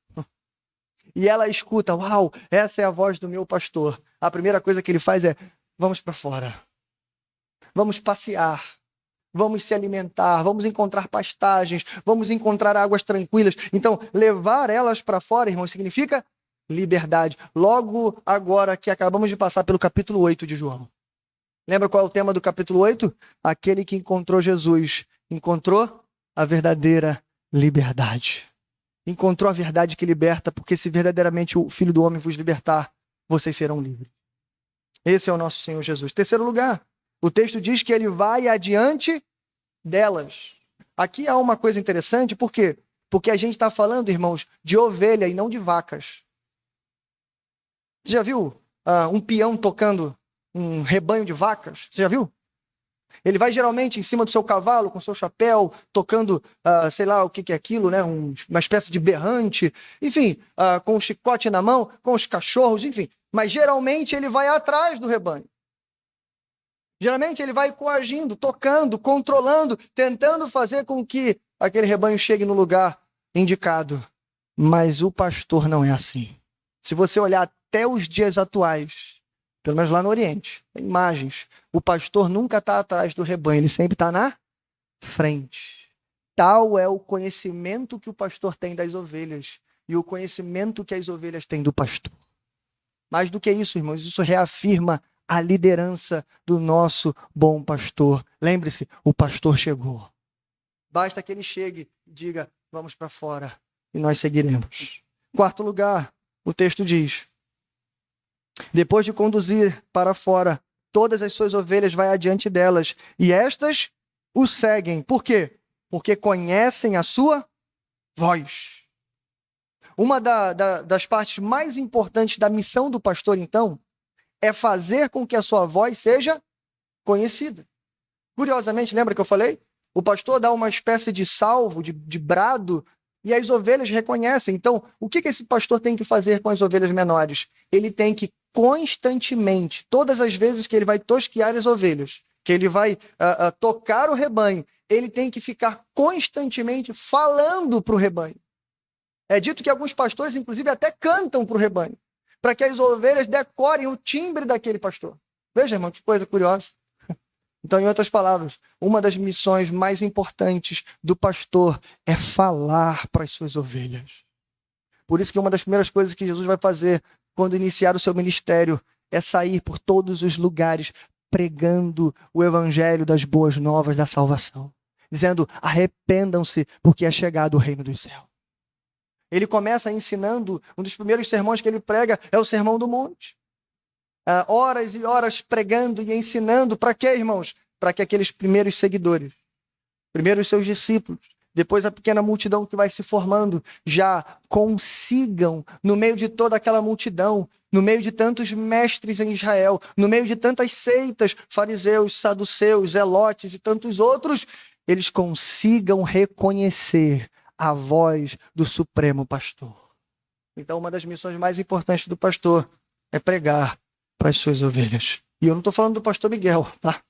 e ela escuta, uau, essa é a voz do meu pastor, a primeira coisa que ele faz é, vamos para fora. Vamos passear. Vamos se alimentar, vamos encontrar pastagens, vamos encontrar águas tranquilas. Então, levar elas para fora, irmão, significa liberdade. Logo agora que acabamos de passar pelo capítulo 8 de João. Lembra qual é o tema do capítulo 8? Aquele que encontrou Jesus, encontrou a verdadeira liberdade. Encontrou a verdade que liberta, porque se verdadeiramente o Filho do Homem vos libertar, vocês serão livres. Esse é o nosso Senhor Jesus. Terceiro lugar. O texto diz que ele vai adiante delas. Aqui há uma coisa interessante, por quê? Porque a gente está falando, irmãos, de ovelha e não de vacas. Você já viu um peão tocando um rebanho de vacas? Você já viu? Ele vai geralmente em cima do seu cavalo, com seu chapéu, tocando, sei lá o que é aquilo, né? Uma espécie de berrante, enfim, com o chicote na mão, com os cachorros, enfim. Mas geralmente ele vai atrás do rebanho. Geralmente ele vai coagindo, tocando, controlando, tentando fazer com que aquele rebanho chegue no lugar indicado. Mas o pastor não é assim. Se você olhar até os dias atuais, pelo menos lá no Oriente, tem imagens, o pastor nunca está atrás do rebanho, ele sempre está na frente. Tal é o conhecimento que o pastor tem das ovelhas e o conhecimento que as ovelhas têm do pastor. Mais do que isso, irmãos, isso reafirma a liderança do nosso bom pastor. Lembre-se, o pastor chegou. Basta que ele chegue e diga, vamos para fora, e nós seguiremos. Quarto lugar, o texto diz, depois de conduzir para fora todas as suas ovelhas, vai adiante delas, e estas o seguem. Por quê? Porque conhecem a sua voz. Uma das partes mais importantes da missão do pastor, então, é fazer com que a sua voz seja conhecida. Curiosamente, lembra que eu falei? O pastor dá uma espécie de salvo, de brado, e as ovelhas reconhecem. Então, o que esse pastor tem que fazer com as ovelhas menores? Ele tem que constantemente, todas as vezes que ele vai tosquear as ovelhas, que ele vai tocar o rebanho, ele tem que ficar constantemente falando para o rebanho. É dito que alguns pastores, inclusive, até cantam para o rebanho, para que as ovelhas decorem o timbre daquele pastor. Veja, irmão, que coisa curiosa. Então, em outras palavras, uma das missões mais importantes do pastor é falar para as suas ovelhas. Por isso que uma das primeiras coisas que Jesus vai fazer quando iniciar o seu ministério é sair por todos os lugares pregando o evangelho das boas novas da salvação, dizendo, arrependam-se porque é chegado o reino dos céus. Ele começa ensinando, um dos primeiros sermões que ele prega é o Sermão do Monte. Horas e horas pregando e ensinando, para quê, irmãos? Para que aqueles primeiros seguidores, primeiros seus discípulos, depois a pequena multidão que vai se formando, já consigam, no meio de toda aquela multidão, no meio de tantos mestres em Israel, no meio de tantas seitas, fariseus, saduceus, zelotes e tantos outros, eles consigam reconhecer a voz do Supremo Pastor. Então, uma das missões mais importantes do pastor é pregar para as suas ovelhas. E eu não estou falando do pastor Miguel, tá?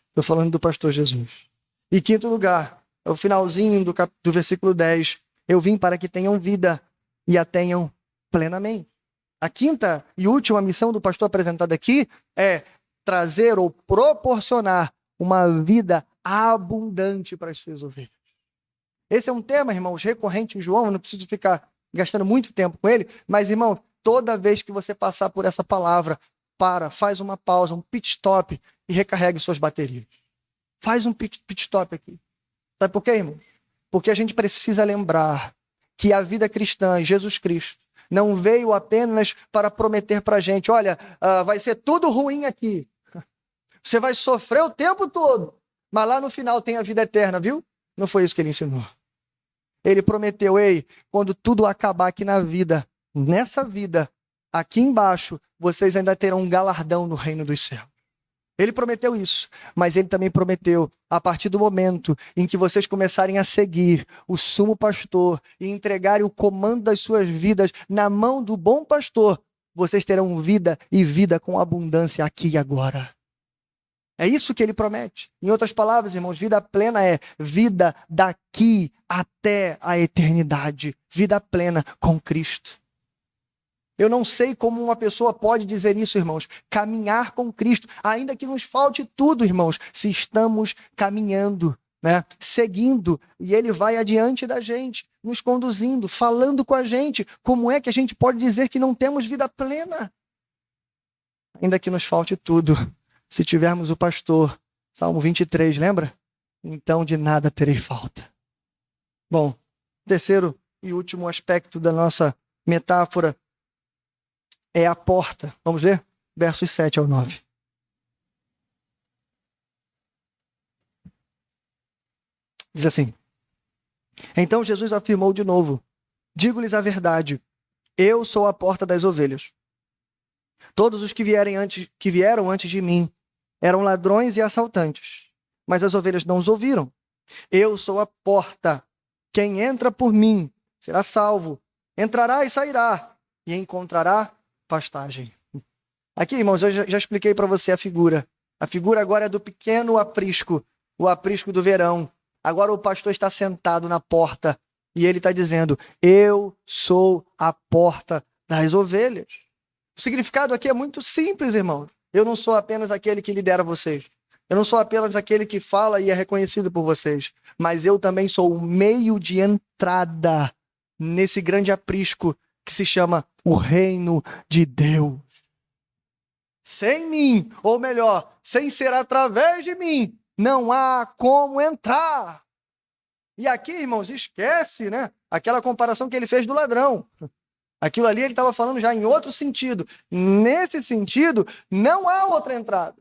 Estou falando do pastor Jesus. E quinto lugar, é o finalzinho do versículo 10. Eu vim para que tenham vida e a tenham plenamente. A quinta e última missão do pastor apresentada aqui é trazer ou proporcionar uma vida abundante para as suas ovelhas. Esse é um tema, irmãos, recorrente em João, eu não preciso ficar gastando muito tempo com ele, mas, irmão, toda vez que você passar por essa palavra, faz uma pausa, um pit stop e recarregue suas baterias. Faz um pit stop aqui. Sabe por quê, irmão? Porque a gente precisa lembrar que a vida cristã em Jesus Cristo não veio apenas para prometer para a gente, olha, vai ser tudo ruim aqui. Você vai sofrer o tempo todo, mas lá no final tem a vida eterna, viu? Não foi isso que ele ensinou. Ele prometeu, ei, quando tudo acabar aqui na vida, nessa vida, aqui embaixo, vocês ainda terão um galardão no reino dos céus. Ele prometeu isso, mas ele também prometeu, a partir do momento em que vocês começarem a seguir o sumo pastor e entregarem o comando das suas vidas na mão do bom pastor, vocês terão vida e vida com abundância aqui e agora. É isso que ele promete. Em outras palavras, irmãos, vida plena é vida daqui até a eternidade. Vida plena com Cristo. Eu não sei como uma pessoa pode dizer isso, irmãos. Caminhar com Cristo, ainda que nos falte tudo, irmãos, se estamos caminhando, né? Seguindo, e ele vai adiante da gente, nos conduzindo, falando com a gente. Como é que a gente pode dizer que não temos vida plena? Ainda que nos falte tudo. Se tivermos o pastor, Salmo 23, lembra? Então de nada terei falta. Bom, terceiro e último aspecto da nossa metáfora é a porta. Vamos ler? Versos 7 ao 9. Diz assim: Então Jesus afirmou de novo: Digo-lhes a verdade, eu sou a porta das ovelhas. Todos os que vieram antes de mim eram ladrões e assaltantes, mas as ovelhas não os ouviram. Eu sou a porta. Quem entra por mim será salvo. Entrará e sairá e encontrará pastagem. Aqui, irmãos, eu já expliquei para você a figura. A figura agora é do pequeno aprisco, o aprisco do verão. Agora o pastor está sentado na porta e ele está dizendo: eu sou a porta das ovelhas. O significado aqui é muito simples, irmão. Eu não sou apenas aquele que lidera vocês. Eu não sou apenas aquele que fala e é reconhecido por vocês. Mas eu também sou o meio de entrada nesse grande aprisco que se chama o reino de Deus. Sem mim, ou melhor, sem ser através de mim, não há como entrar. E aqui, irmãos, esquece, né? Aquela comparação que ele fez do ladrão. Aquilo ali ele estava falando já em outro sentido. Nesse sentido, não há outra entrada.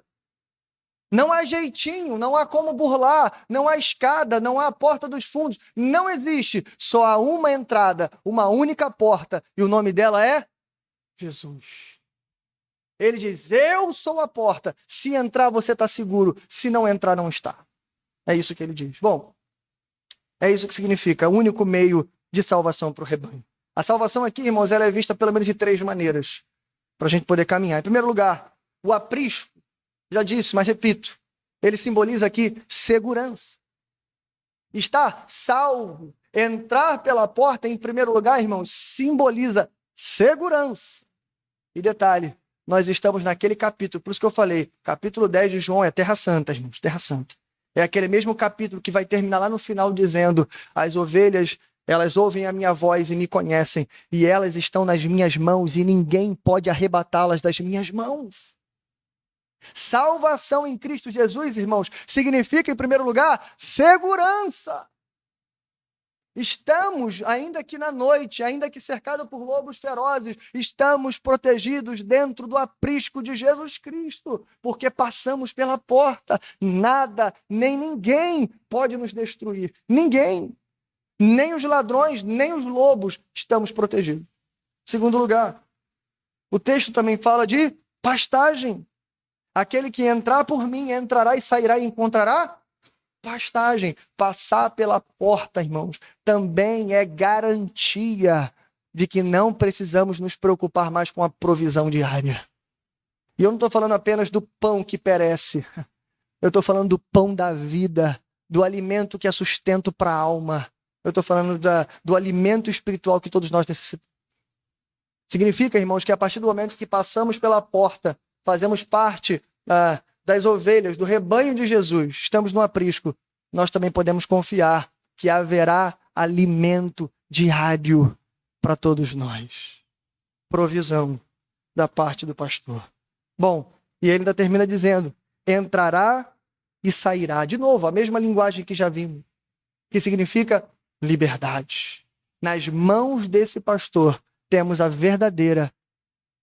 Não há jeitinho, não há como burlar, não há escada, não há porta dos fundos. Não existe. Só há uma entrada, uma única porta. E o nome dela é Jesus. Ele diz: eu sou a porta. Se entrar, você está seguro. Se não entrar, não está. É isso que ele diz. Bom, é isso que significa o único meio de salvação para o rebanho. A salvação aqui, irmãos, ela é vista pelo menos de 3 maneiras para a gente poder caminhar. Em primeiro lugar, o aprisco, já disse, mas repito, ele simboliza aqui segurança. Estar salvo, entrar pela porta, em primeiro lugar, irmãos, simboliza segurança. E detalhe, nós estamos naquele capítulo, por isso que eu falei, capítulo 10 de João é Terra Santa, irmãos, Terra Santa. É aquele mesmo capítulo que vai terminar lá no final dizendo: as ovelhas, elas ouvem a minha voz e me conhecem, e elas estão nas minhas mãos e ninguém pode arrebatá-las das minhas mãos. Salvação em Cristo Jesus, irmãos, significa, em primeiro lugar, segurança. Estamos, ainda que na noite, ainda que cercados por lobos ferozes, estamos protegidos dentro do aprisco de Jesus Cristo, porque passamos pela porta. Nada, nem ninguém pode nos destruir. Ninguém. Nem os ladrões, nem os lobos estamos protegidos. Segundo lugar, o texto também fala de pastagem. Aquele que entrar por mim, entrará e sairá e encontrará pastagem. Passar pela porta, irmãos, também é garantia de que não precisamos nos preocupar mais com a provisão diária. E eu não estou falando apenas do pão que perece. Eu estou falando do pão da vida, do alimento que é sustento para a alma. Eu estou falando do alimento espiritual que todos nós necessitamos. Significa, irmãos, que a partir do momento que passamos pela porta, fazemos parte das ovelhas, do rebanho de Jesus, estamos no aprisco, nós também podemos confiar que haverá alimento diário para todos nós. Provisão da parte do pastor. Bom, e ele ainda termina dizendo, entrará e sairá. De novo, a mesma linguagem que já vimos, que significa liberdade. Nas mãos desse pastor, temos a verdadeira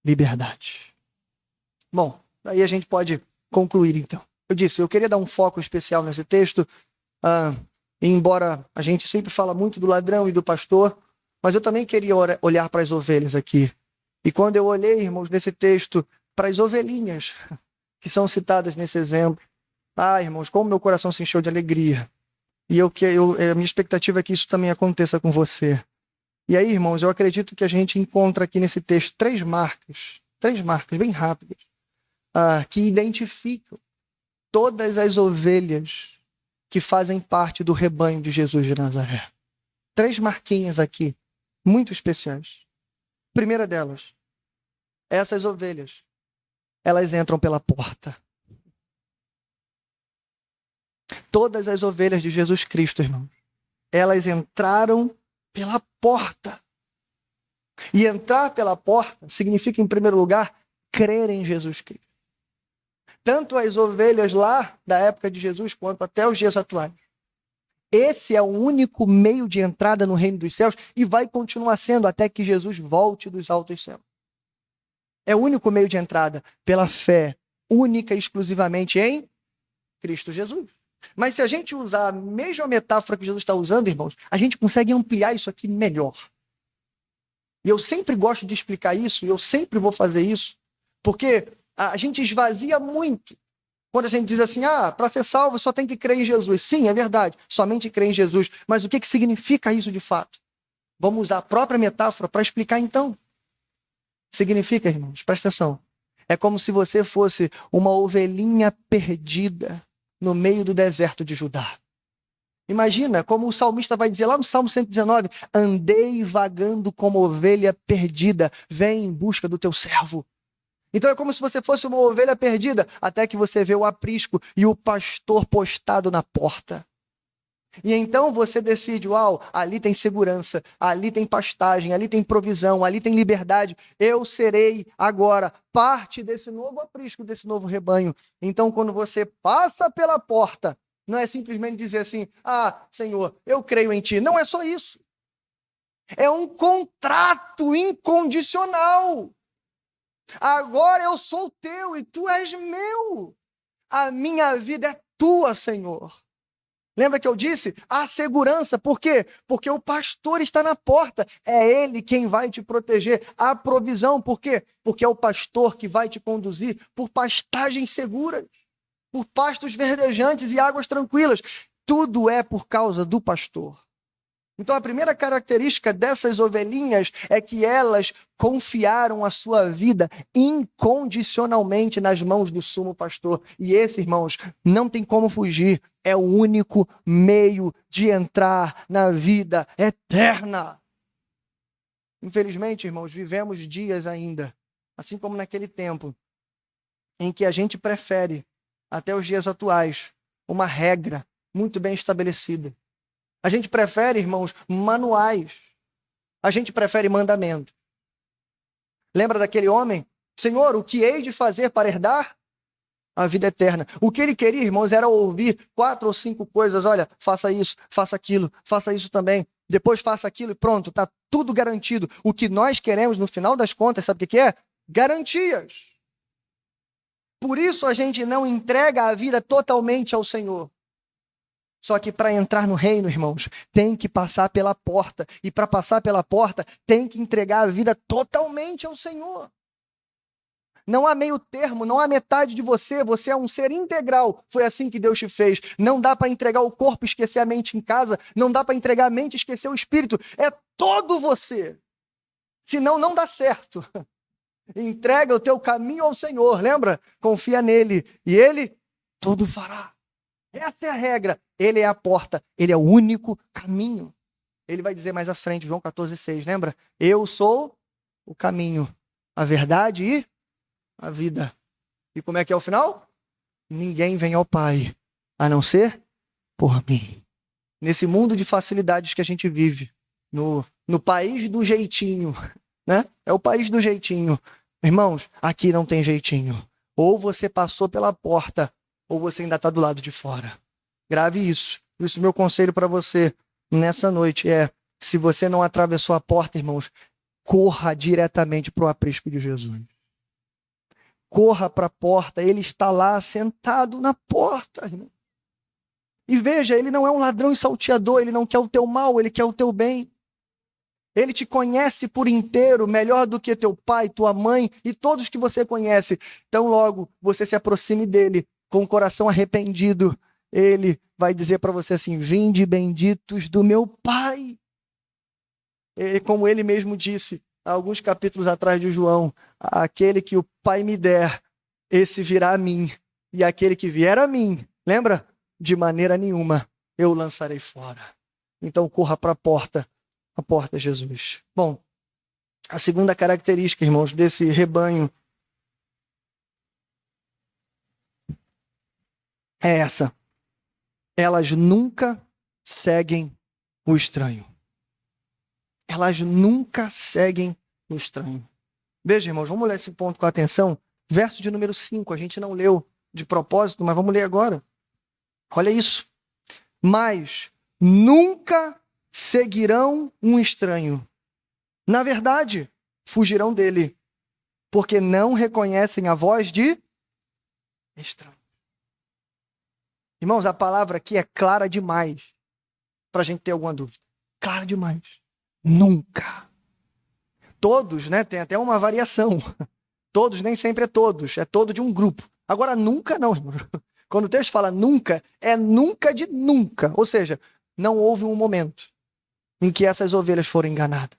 liberdade. Bom, aí a gente pode concluir então. Eu queria dar um foco especial nesse texto, embora a gente sempre fala muito do ladrão e do pastor, mas eu também queria olhar para as ovelhas aqui. E quando eu olhei, irmãos, nesse texto, para as ovelhinhas que são citadas nesse exemplo, irmãos, como meu coração se encheu de alegria. E a minha expectativa é que isso também aconteça com você. E aí, irmãos, eu acredito que a gente encontra aqui nesse texto três marcas bem rápidas, que identificam todas as ovelhas que fazem parte do rebanho de Jesus de Nazaré. 3 marquinhas aqui, muito especiais. Primeira delas, essas ovelhas, elas entram pela porta. Todas as ovelhas de Jesus Cristo, irmãos, elas entraram pela porta. E entrar pela porta significa, em primeiro lugar, crer em Jesus Cristo. Tanto as ovelhas lá da época de Jesus, quanto até os dias atuais. Esse é o único meio de entrada no reino dos céus e vai continuar sendo até que Jesus volte dos altos céus. É o único meio de entrada pela fé, única e exclusivamente em Cristo Jesus. Mas se a gente usar a mesma metáfora que Jesus está usando, irmãos, a gente consegue ampliar isso aqui melhor. E eu sempre gosto de explicar isso, e eu sempre vou fazer isso, porque a gente esvazia muito quando a gente diz assim, para ser salvo só tem que crer em Jesus. Sim, é verdade, somente crer em Jesus. Mas o que significa isso de fato? Vamos usar a própria metáfora para explicar então. Significa, irmãos, presta atenção, é como se você fosse uma ovelhinha perdida no meio do deserto de Judá. Imagina como o salmista vai dizer lá no Salmo 119, andei vagando como ovelha perdida, vem em busca do teu servo. Então é como se você fosse uma ovelha perdida, até que você vê o aprisco e o pastor postado na porta. E então você decide, ali tem segurança, ali tem pastagem, ali tem provisão, ali tem liberdade. Eu serei agora parte desse novo aprisco, desse novo rebanho. Então quando você passa pela porta, não é simplesmente dizer assim, Senhor, eu creio em ti. Não é só isso. É um contrato incondicional. Agora eu sou teu e tu és meu. A minha vida é tua, Senhor. Lembra que eu disse? A segurança. Por quê? Porque o pastor está na porta. É ele quem vai te proteger. A provisão. Por quê? Porque é o pastor que vai te conduzir por pastagens seguras, por pastos verdejantes e águas tranquilas. Tudo é por causa do pastor. Então a primeira característica dessas ovelhinhas é que elas confiaram a sua vida incondicionalmente nas mãos do sumo pastor. E esse, irmãos, não tem como fugir. É o único meio de entrar na vida eterna. Infelizmente, irmãos, vivemos dias ainda, assim como naquele tempo, em que a gente prefere, até os dias atuais, uma regra muito bem estabelecida. A gente prefere, irmãos, manuais. A gente prefere mandamento. Lembra daquele homem? Senhor, o que hei de fazer para herdar a vida eterna? O que ele queria, irmãos, era ouvir 4 ou 5 coisas. Olha, faça isso, faça aquilo, faça isso também. Depois faça aquilo e pronto, está tudo garantido. O que nós queremos, no final das contas, sabe o que é? Garantias. Por isso a gente não entrega a vida totalmente ao Senhor. Só que para entrar no reino, irmãos, tem que passar pela porta. E para passar pela porta, tem que entregar a vida totalmente ao Senhor. Não há meio termo, não há metade de você. Você é um ser integral. Foi assim que Deus te fez. Não dá para entregar o corpo e esquecer a mente em casa. Não dá para entregar a mente e esquecer o espírito. É todo você. Senão não dá certo. Entrega o teu caminho ao Senhor, lembra? Confia nele e ele tudo fará. Essa é a regra. Ele é a porta, ele é o único caminho. Ele vai dizer mais à frente, João 14,6, lembra? Eu sou o caminho, a verdade e a vida. E como é que é o final? Ninguém vem ao Pai, a não ser por mim. Nesse mundo de facilidades que a gente vive, no país do jeitinho, né? É o país do jeitinho. Irmãos, aqui não tem jeitinho. Ou você passou pela porta, ou você ainda está do lado de fora. Grave isso. Isso, meu conselho para você nessa noite é, se você não atravessou a porta, irmãos, corra diretamente para o aprisco de Jesus. Corra para a porta, ele está lá sentado na porta, irmão. E veja, ele não é um ladrão e salteador, ele não quer o teu mal, ele quer o teu bem. Ele te conhece por inteiro, melhor do que teu pai, tua mãe e todos que você conhece. Então logo você se aproxime dele com o coração arrependido. Ele vai dizer para você assim, vinde benditos do meu Pai. E como ele mesmo disse, há alguns capítulos atrás de João, aquele que o Pai me der, esse virá a mim. E aquele que vier a mim, lembra? De maneira nenhuma eu o lançarei fora. Então corra para a porta é Jesus. Bom, a segunda característica, irmãos, desse rebanho é essa. Elas nunca seguem o estranho. Elas nunca seguem o estranho. Veja, irmãos, vamos ler esse ponto com atenção. Verso de número 5, a gente não leu de propósito, mas vamos ler agora. Olha isso. Mas nunca seguirão um estranho. Na verdade, fugirão dele, porque não reconhecem a voz de estranho. Irmãos, a palavra aqui é clara demais para a gente ter alguma dúvida. Clara demais. Nunca. Todos, né? Tem até uma variação. Todos nem sempre é todos. É todo de um grupo. Agora, nunca não, irmão. Quando o texto fala nunca, é nunca de nunca. Ou seja, não houve um momento em que essas ovelhas foram enganadas.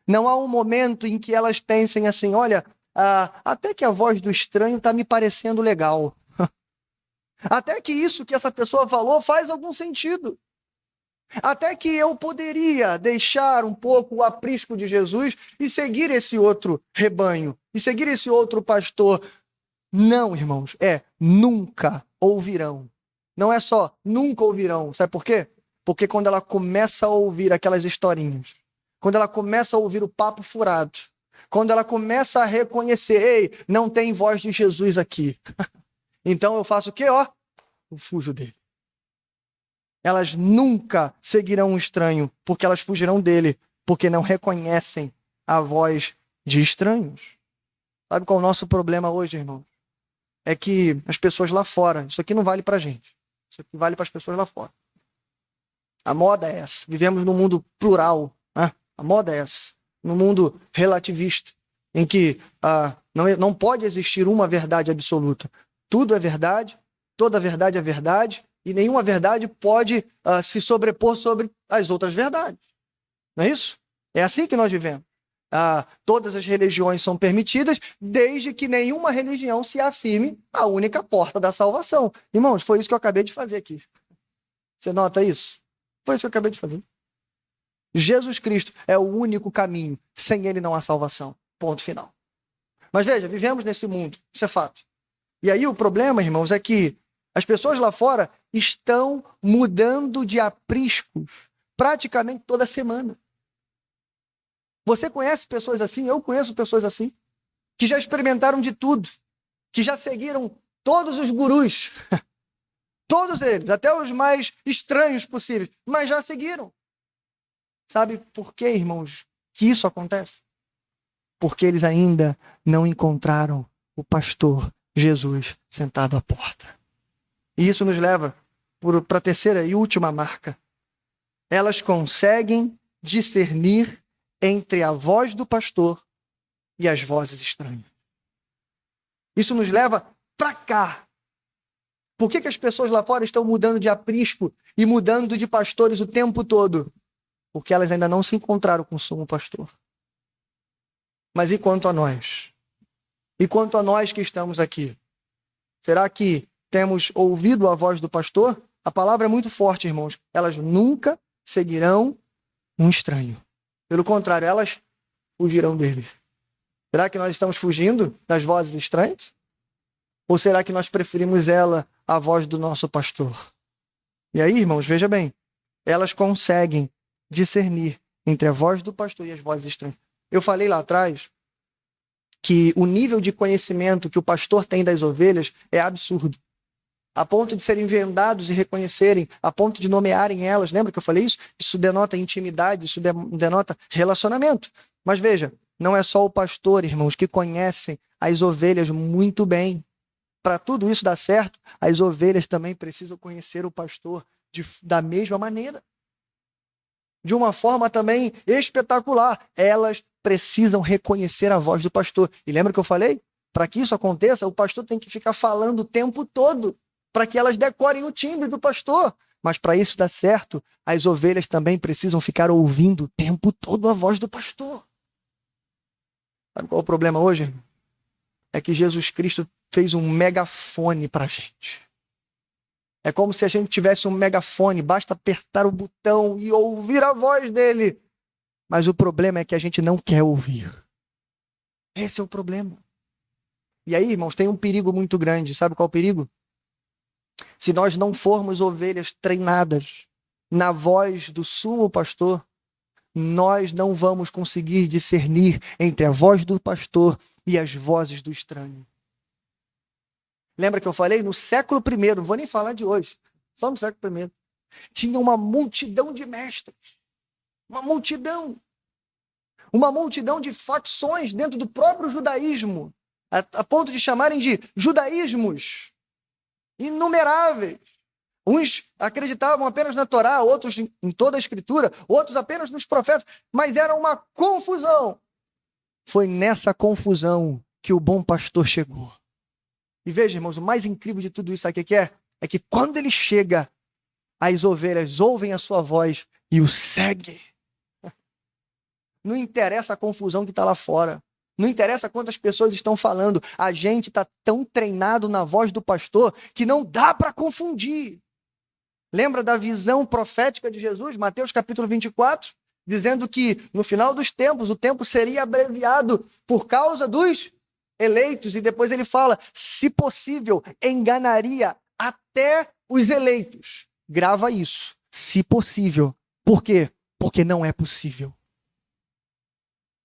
Não há um momento em que elas pensem assim, olha, até que a voz do estranho está me parecendo legal. Até que isso que essa pessoa falou faz algum sentido. Até que eu poderia deixar um pouco o aprisco de Jesus e seguir esse outro rebanho, e seguir esse outro pastor. Não, irmãos, nunca ouvirão. Não é só nunca ouvirão. Sabe por quê? Porque quando ela começa a ouvir aquelas historinhas, quando ela começa a ouvir o papo furado, quando ela começa a reconhecer, ei, não tem voz de Jesus aqui. Então eu faço o quê? Eu fujo dele. Elas nunca seguirão um estranho, porque elas fugirão dele, porque não reconhecem a voz de estranhos. Sabe qual é o nosso problema hoje, irmão? É que as pessoas lá fora, isso aqui não vale pra gente, isso aqui vale para as pessoas lá fora. A moda é essa. Vivemos num mundo plural, né? A moda é essa. Num mundo relativista, em que não pode existir uma verdade absoluta. Tudo é verdade, toda verdade é verdade, e nenhuma verdade pode se sobrepor sobre as outras verdades. Não é isso? É assim que nós vivemos. Todas as religiões são permitidas, desde que nenhuma religião se afirme a única porta da salvação. Irmãos, foi isso que eu acabei de fazer aqui. Você nota isso? Foi isso que eu acabei de fazer. Jesus Cristo é o único caminho. Sem ele não há salvação. Ponto final. Mas veja, vivemos nesse mundo. Isso é fato. E aí o problema, irmãos, é que as pessoas lá fora estão mudando de apriscos praticamente toda semana. Você conhece pessoas assim? Eu conheço pessoas assim, que já experimentaram de tudo, que já seguiram todos os gurus, todos eles, até os mais estranhos possíveis, mas já seguiram. Sabe por quê, irmãos, que isso acontece? Porque eles ainda não encontraram o pastor Jesus sentado à porta. E isso nos leva para a terceira e última marca. Elas conseguem discernir entre a voz do pastor e as vozes estranhas. Isso nos leva para cá. Por que as pessoas lá fora estão mudando de aprisco e mudando de pastores o tempo todo? Porque elas ainda não se encontraram com o sumo pastor. Mas e quanto a nós? E quanto a nós que estamos aqui? Será que temos ouvido a voz do pastor? A palavra é muito forte, irmãos. Elas nunca seguirão um estranho. Pelo contrário, elas fugirão dele. Será que nós estamos fugindo das vozes estranhas? Ou será que nós preferimos ela à voz do nosso pastor? E aí, irmãos, veja bem. Elas conseguem discernir entre a voz do pastor e as vozes estranhas. Eu falei lá atrás que o nível de conhecimento que o pastor tem das ovelhas é absurdo. A ponto de serem vendados e reconhecerem, a ponto de nomearem elas. Lembra que eu falei isso? Isso denota intimidade, isso denota relacionamento. Mas veja, não é só o pastor, irmãos, que conhecem as ovelhas muito bem. Para tudo isso dar certo, as ovelhas também precisam conhecer o pastor da mesma maneira. De uma forma também espetacular. Elas precisam reconhecer a voz do pastor. E lembra que eu falei? Para que isso aconteça, o pastor tem que ficar falando o tempo todo, para que elas decorem o timbre do pastor. Mas para isso dar certo, as ovelhas também precisam ficar ouvindo o tempo todo a voz do pastor. Sabe qual é o problema hoje? É que Jesus Cristo fez um megafone para a gente. É como se a gente tivesse um megafone, basta apertar o botão e ouvir a voz dele. Mas o problema é que a gente não quer ouvir. Esse é o problema. E aí, irmãos, tem um perigo muito grande. Sabe qual é o perigo? Se nós não formos ovelhas treinadas na voz do sumo pastor, nós não vamos conseguir discernir entre a voz do pastor e as vozes do estranho. Lembra que eu falei? No século I, não vou nem falar de hoje, só no século I, tinha uma multidão de mestres. Uma multidão de facções dentro do próprio judaísmo, a ponto de chamarem de judaísmos inumeráveis. Uns acreditavam apenas na Torá, outros em toda a Escritura, outros apenas nos profetas, mas era uma confusão. Foi nessa confusão que o bom pastor chegou. E veja, irmãos, o mais incrível de tudo isso, sabe o que é? É que quando ele chega, as ovelhas ouvem a sua voz e o seguem. Não interessa a confusão que está lá fora. Não interessa quantas pessoas estão falando. A gente está tão treinado na voz do pastor que não dá para confundir. Lembra da visão profética de Jesus, Mateus capítulo 24? Dizendo que no final dos tempos, o tempo seria abreviado por causa dos eleitos. E depois ele fala, se possível, enganaria até os eleitos. Grava isso. Se possível. Por quê? Porque não é possível.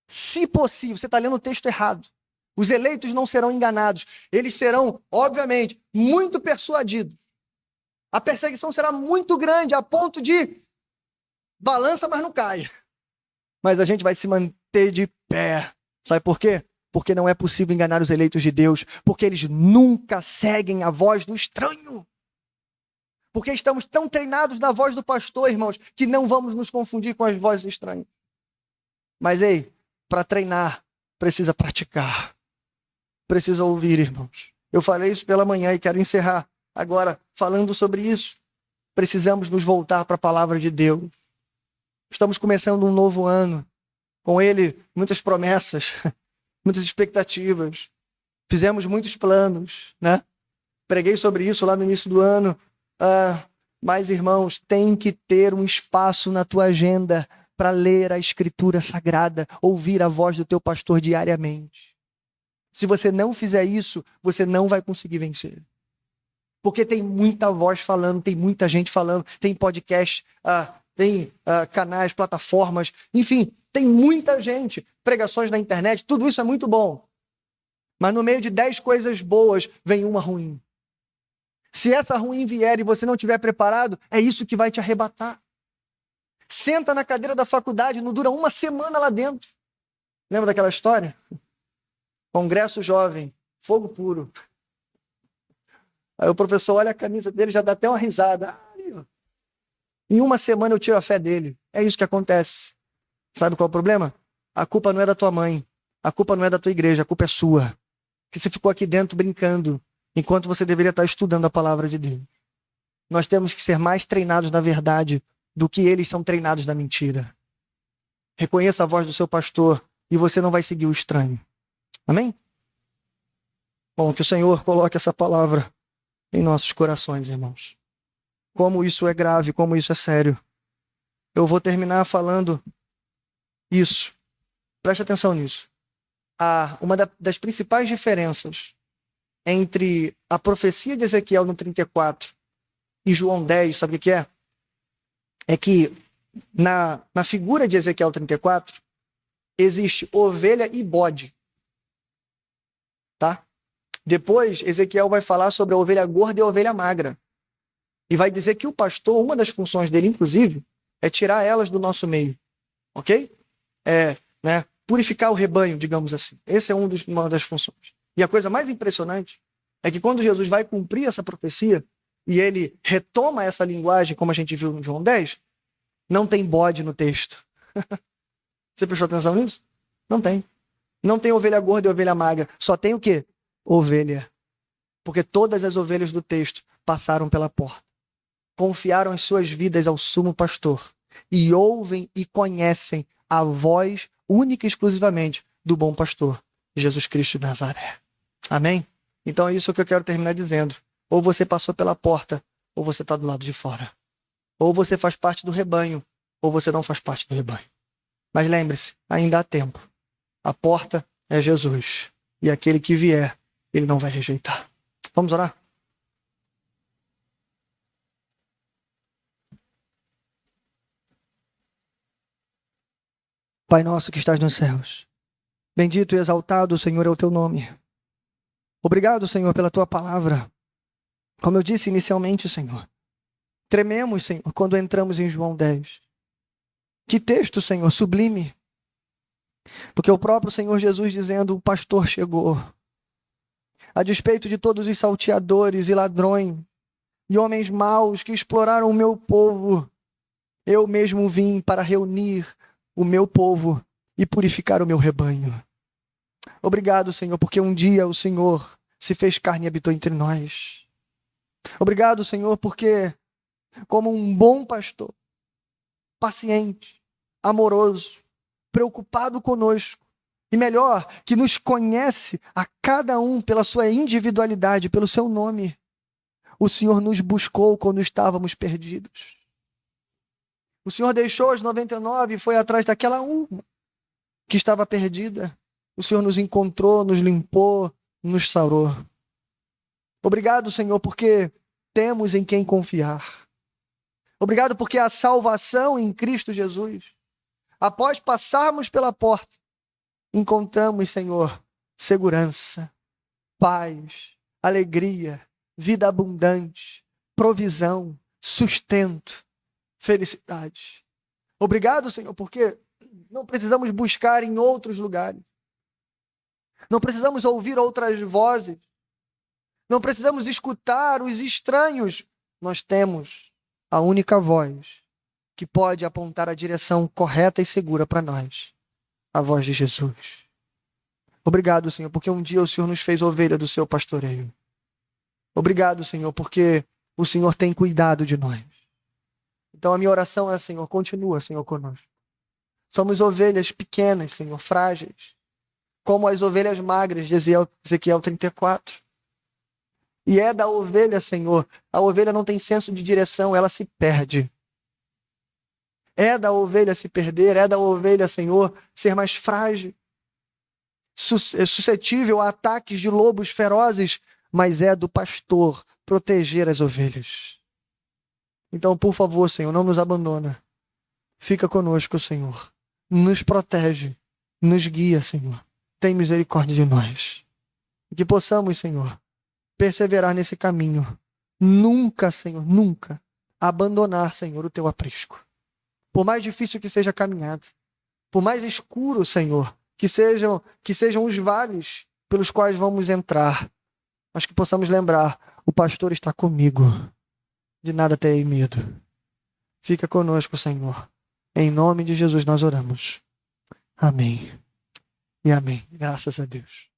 Se possível, você está lendo o texto errado. Os eleitos não serão enganados. Eles serão, obviamente, muito persuadidos. A perseguição será muito grande, a ponto de balança, mas não cai. Mas a gente vai se manter de pé. Sabe por quê? Porque não é possível enganar os eleitos de Deus. Porque eles nunca seguem a voz do estranho. Porque estamos tão treinados na voz do pastor, irmãos, que não vamos nos confundir com as vozes estranhas. Mas, ei, para treinar, precisa praticar. Precisa ouvir, irmãos. Eu falei isso pela manhã e quero encerrar agora falando sobre isso. Precisamos nos voltar para a palavra de Deus. Estamos começando um novo ano. Com ele, muitas promessas, muitas expectativas. Fizemos muitos planos, né? Preguei sobre isso lá no início do ano. Mas, irmãos, tem que ter um espaço na tua agenda para ler a Escritura Sagrada, ouvir a voz do teu pastor diariamente. Se você não fizer isso, você não vai conseguir vencer. Porque tem muita voz falando, tem muita gente falando, tem podcast, tem canais, plataformas, enfim, tem muita gente, pregações na internet, tudo isso é muito bom. Mas no meio de 10 coisas boas, vem uma ruim. Se essa ruim vier e você não estiver preparado, é isso que vai te arrebatar. Senta na cadeira da faculdade, não dura uma semana lá dentro. Lembra daquela história? Congresso jovem, fogo puro. Aí o professor olha a camisa dele, já dá até uma risada. Aí, ó. Em uma semana eu tiro a fé dele. É isso que acontece. Sabe qual é o problema? A culpa não é da tua mãe. A culpa não é da tua igreja. A culpa é sua. Que você ficou aqui dentro brincando, enquanto você deveria estar estudando a palavra de Deus. Nós temos que ser mais treinados na verdade do que eles são treinados na mentira. Reconheça a voz do seu pastor e você não vai seguir o estranho. Amém? Bom, que o Senhor coloque essa palavra em nossos corações, irmãos. Como isso é grave, como isso é sério. Eu vou terminar falando isso. Preste atenção nisso. Uma das principais diferenças entre a profecia de Ezequiel no 34 e João 10, sabe o que é? É que na figura de Ezequiel 34 existe ovelha e bode. Tá? Depois, Ezequiel vai falar sobre a ovelha gorda e a ovelha magra. E vai dizer que o pastor, uma das funções dele, inclusive, é tirar elas do nosso meio. Ok? Purificar o rebanho, digamos assim. Essa é uma das funções. E a coisa mais impressionante é que quando Jesus vai cumprir essa profecia e ele retoma essa linguagem, como a gente viu no João 10, não tem bode no texto. Você prestou atenção nisso? Não tem. Não tem ovelha gorda e ovelha magra. Só tem o quê? Ovelha. Porque todas as ovelhas do texto passaram pela porta. Confiaram as suas vidas ao sumo pastor. E ouvem e conhecem a voz única e exclusivamente do bom pastor, Jesus Cristo de Nazaré. Amém? Então é isso que eu quero terminar dizendo. Ou você passou pela porta, ou você está do lado de fora. Ou você faz parte do rebanho, ou você não faz parte do rebanho. Mas lembre-se, ainda há tempo. A porta é Jesus. E aquele que vier, ele não vai rejeitar. Vamos orar? Pai nosso que estás nos céus, bendito e exaltado, Senhor, é o teu nome. Obrigado, Senhor, pela tua palavra. Como eu disse inicialmente, Senhor, trememos, Senhor, quando entramos em João 10. Que texto, Senhor, sublime. Porque o próprio Senhor Jesus dizendo, o pastor chegou. A despeito de todos os salteadores e ladrões, e homens maus que exploraram o meu povo, eu mesmo vim para reunir o meu povo e purificar o meu rebanho. Obrigado, Senhor, porque um dia o Senhor se fez carne e habitou entre nós. Obrigado, Senhor, porque como um bom pastor, paciente, amoroso, preocupado conosco, e melhor, que nos conhece a cada um pela sua individualidade, pelo seu nome, o Senhor nos buscou quando estávamos perdidos. O Senhor deixou as 99 e foi atrás daquela uma que estava perdida. O Senhor nos encontrou, nos limpou, nos sarou. Obrigado, Senhor, porque temos em quem confiar. Obrigado porque a salvação em Cristo Jesus. Após passarmos pela porta, encontramos, Senhor, segurança, paz, alegria, vida abundante, provisão, sustento, felicidade. Obrigado, Senhor, porque não precisamos buscar em outros lugares. Não precisamos ouvir outras vozes. Não precisamos escutar os estranhos. Nós temos a única voz que pode apontar a direção correta e segura para nós. A voz de Jesus. Obrigado, Senhor, porque um dia o Senhor nos fez ovelha do seu pastoreio. Obrigado, Senhor, porque o Senhor tem cuidado de nós. Então a minha oração é, Senhor, continua, Senhor, conosco. Somos ovelhas pequenas, Senhor, frágeis, como as ovelhas magras de Ezequiel 34. E é da ovelha, Senhor, a ovelha não tem senso de direção, ela se perde. É da ovelha se perder, é da ovelha, Senhor, ser mais frágil, suscetível a ataques de lobos ferozes, mas é do pastor proteger as ovelhas. Então, por favor, Senhor, não nos abandona. Fica conosco, Senhor. Nos protege, nos guia, Senhor. Tem misericórdia de nós. E que possamos, Senhor, perseverar nesse caminho. Nunca, Senhor, nunca abandonar, Senhor, o teu aprisco. Por mais difícil que seja a caminhada, por mais escuro, Senhor, que sejam os vales pelos quais vamos entrar, mas que possamos lembrar O pastor está comigo. De nada terei medo. Fica conosco, Senhor. Em nome de Jesus nós oramos. Amém. E amém. Graças a Deus.